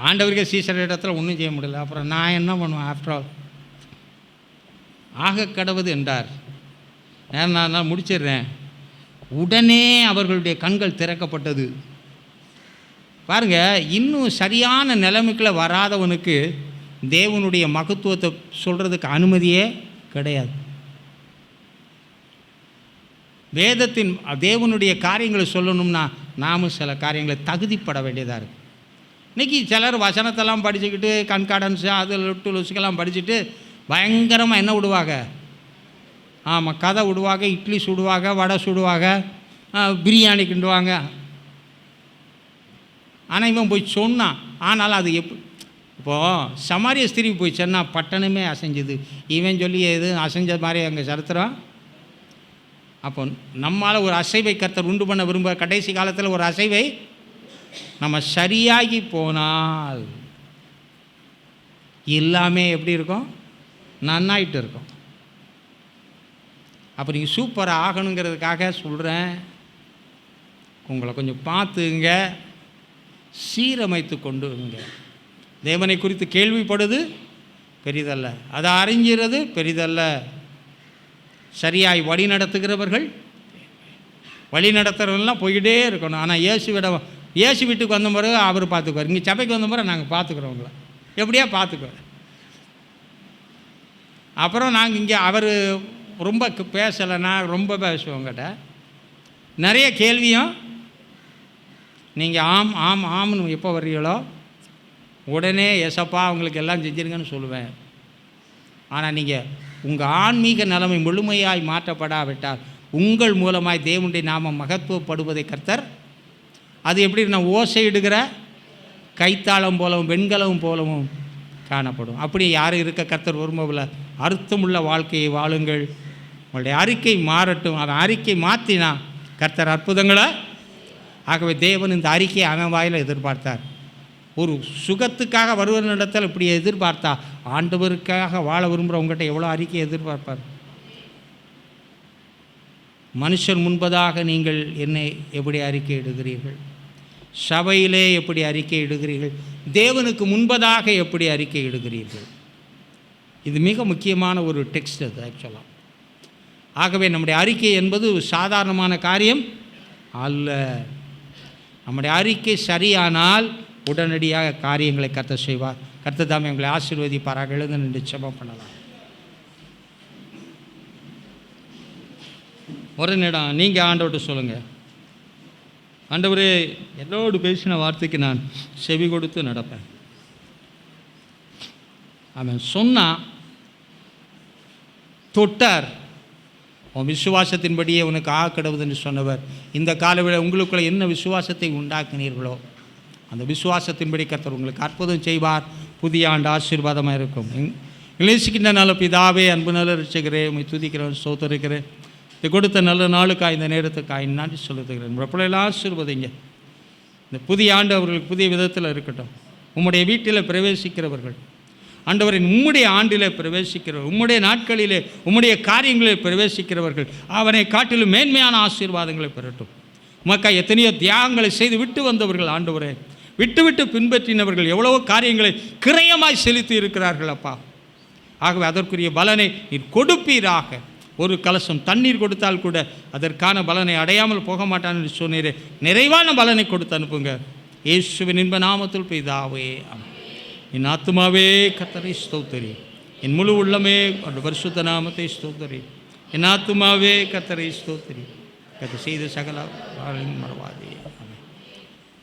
ஆண்டவருக்கு சீசர் இடத்துல ஒன்றும் செய்ய முடியல, அப்புறம் நான் என்ன பண்ணுவேன்? ஆஃப்டர் ஆல் ஆக கடவுது என்றார். நான் முடிச்சிடுறேன். உடனே அவர்களுடைய கண்கள் திறக்கப்பட்டது. பாருங்க, இன்னும் சரியான நிலைமைக்குள்ள வராதவனுக்கு தேவனுடைய மகத்துவத்தை சொல்கிறதுக்கு அனுமதியே கிடையாது. வேதத்தின் தேவனுடைய காரியங்களை சொல்லணும்னா நாமும் சில காரியங்களை தகுதிப்பட வேண்டியதாக இருக்குது. இன்றைக்கி சிலர் வசனத்தெல்லாம் படிச்சுக்கிட்டு கண்காடன்ஸு அது லொட்டு லொசுக்கெல்லாம் படிச்சுட்டு பயங்கரமாக என்ன விடுவாங்க? ஆமாம், கதை விடுவாங்க, இட்லி சுடுவாங்க, வடை சுடுவாங்க, பிரியாணி கிண்டுவாங்க. ஆனால் இவன் போய் சொன்னான். ஆனாலும் அது இப்போது சமாரிய ஸ்திரீ போய் சொன்னால் பட்டணமே அசைஞ்சுது. இவன் சொல்லி எது அசைஞ்ச மாதிரி அங்கே சரித்திரம். அப்போ நம்மளால் ஒரு அசைவை கர்த்தர் உண்டு பண்ண விரும்ப, கடைசி காலத்தில் ஒரு அசைவை நம்ம சரியாகி போனால் எல்லாமே எப்படி இருக்கும்? நன்னாயிட்டு இருக்கும். அப்போ நீங்கள் சூப்பராக ஆகணுங்கிறதுக்காக சொல்கிறேன், உங்களை கொஞ்சம் பார்த்துங்க, சீரமைத்து கொண்டுங்க. தேவனை குறித்து கேள்விப்படுது பெரிதல்ல, அதை அறிஞ்சிறது பெரிதல்ல. சரியாய் வழி நடத்துகிறவர்கள், வழி நடத்துகிறவங்களாம் போய்கிட்டே இருக்கணும். ஆனால் இயேசு வீட்டுக்கு வந்த பிறகு அவர் பார்த்துக்குவார். இங்கே சபைக்கு வந்த பிறகு நாங்கள் பார்த்துக்குறோங்கள எப்படியா பார்த்துக்குவார். அப்புறம் நாங்கள் இங்கே அவர் ரொம்ப பேசலைன்னா ரொம்ப பேசுவோங்கிட்ட நிறைய கேள்வியும், நீங்கள் ஆம் ஆம் ஆம்னு எப்போ வர்றீங்களோ உடனே எசப்பா அவங்களுக்கு எல்லாம் செஞ்சிருங்கன்னு சொல்லுவேன். ஆனால் நீங்கள் உங்கள் ஆன்மீக நிலைமை முழுமையாய் மாற்றப்படாவிட்டால் உங்கள் மூலமாய் தேவனுடைய நாமம் மகத்துவப்படுவதை கர்த்தர், அது எப்படி நான் ஓசையிடுகிற கைத்தாளம் போலவும் வெண்கலவும் போலவும் காணப்படும். அப்படி யாரும் இருக்க கர்த்தர் விரும்பவில்லை. அர்த்தமுள்ள வாழ்க்கையை வாழுங்கள். உங்களுடைய அறிக்கை மாறட்டும். அவன் அறிக்கை மாற்றினா கர்த்தர் அற்புதங்களை. ஆகவே தேவன் இந்த அறிக்கையை அவன் வாயில் எதிர்பார்த்தார். ஒரு சுகத்துக்காக வருவனிடத்தில் இப்படி எதிர்பார்த்தா ஆண்டவருக்காக வாழ விரும்புகிற உங்கள்கிட்ட எவ்வளோ அறிக்கை எதிர்பார்ப்பார்? மனுஷர் முன்பதாக நீங்கள் என்னை எப்படி அறிக்கை இடுகிறீர்கள்? சபையிலே எப்படி அறிக்கை இடுகிறீர்கள்? தேவனுக்கு முன்பதாக எப்படி அறிக்கை இடுகிறீர்கள்? இது மிக முக்கியமான ஒரு டெக்ஸ்ட் அது ஆக்சுவலாக. ஆகவே நம்முடைய அறிக்கை என்பது சாதாரணமான காரியம் அல்ல. நம்முடைய அறிக்கை சரியானால் உடனடியாக காரியங்களை கர்த்தர் செய்வார். கர்த்தர் தாமே உங்களை ஆசீர்வதிப்பாராக. எழுந்து நின்று ஜெபம் பண்ணலாம். ஒரு நிமிடம் நீங்கள் ஆண்டவர்கிட்ட சொல்லுங்கள், ஆண்டவரே என்னோடு பேசின வார்த்தைக்கு நான் செவி கொடுத்து நடப்பேன். அவன் சொன்னான், தொட்டார், உன் விசுவாசத்தின்படியே உனக்கு ஆக்கிடுவதுன்னு சொன்னவர். இந்த காலவேளை உங்களுக்குள்ள என்ன விசுவாசத்தை உண்டாக்கினீர்களோ அந்த விசுவாசத்தின்படி கர்த்தர் உங்களுக்கு அற்புதம் செய்வார். புதிய ஆண்டு ஆசீர்வாதமாக இருக்கும். நேசிக்கின்ற நல்ல பிதாவே, அன்பு நல்ல ரட்சகரே, உம்மை துதிக்கிறேன், ஸ்தோத்திரிக்கிறேன். இது கொடுத்த நல்ல நாளுக்காக, இந்த நேரத்துக்காக நன்றி செலுத்துகிறேன். பிள்ளைகளாக ஆசீர்வதிங்க. இந்த புதிய ஆண்டு அவர்களுக்கு புதிய விதத்தில் இருக்கட்டும். உம்முடைய வீட்டில் பிரவேசிக்கிறவர்கள் ஆண்டவரின் உம்முடைய ஆண்டிலே பிரவேசிக்கிறவர், உம்முடைய நாட்களிலே உம்முடைய காரியங்களில் பிரவேசிக்கிறவர்கள் அவனை காட்டிலும் மேன்மையான ஆசீர்வாதங்களை பெறட்டும். உமக்காக எத்தனையோ தியாகங்களை செய்து விட்டு வந்தவர்கள் ஆண்டவரே, விட்டு பின்பற்றினவர்கள் எவ்வளவோ காரியங்களை கிரயமாய் செலுத்தி இருக்கிறார்கள் அப்பா. ஆகவே அதற்குரிய பலனை நீர் கொடுப்பீராக. ஒரு கலசம் தண்ணீர் கொடுத்தால் கூட அதற்கான பலனை அடையாமல் போக மாட்டான் என்று சொன்னீரே, நிறைவான பலனை கொடுத்து அனுப்புங்க. இயேசுவின் இன்ப நாமத்தில் பிதாவே ஆமென். என் ஆத்துமாவே கர்த்தரை ஸ்தோத்திரி, என் முழு உள்ளமே அவருடைய பரிசுத்த நாமத்தை ஸ்தோத்திரி. என் ஆத்துமாவே கர்த்தரை ஸ்தோத்திரி, கர்த்தர் செய்த சகல மறவாதே.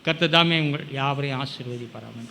கர்த்தர் தாமே உங்கள் யாவரையும் ஆசீர்வதிப்பாராக.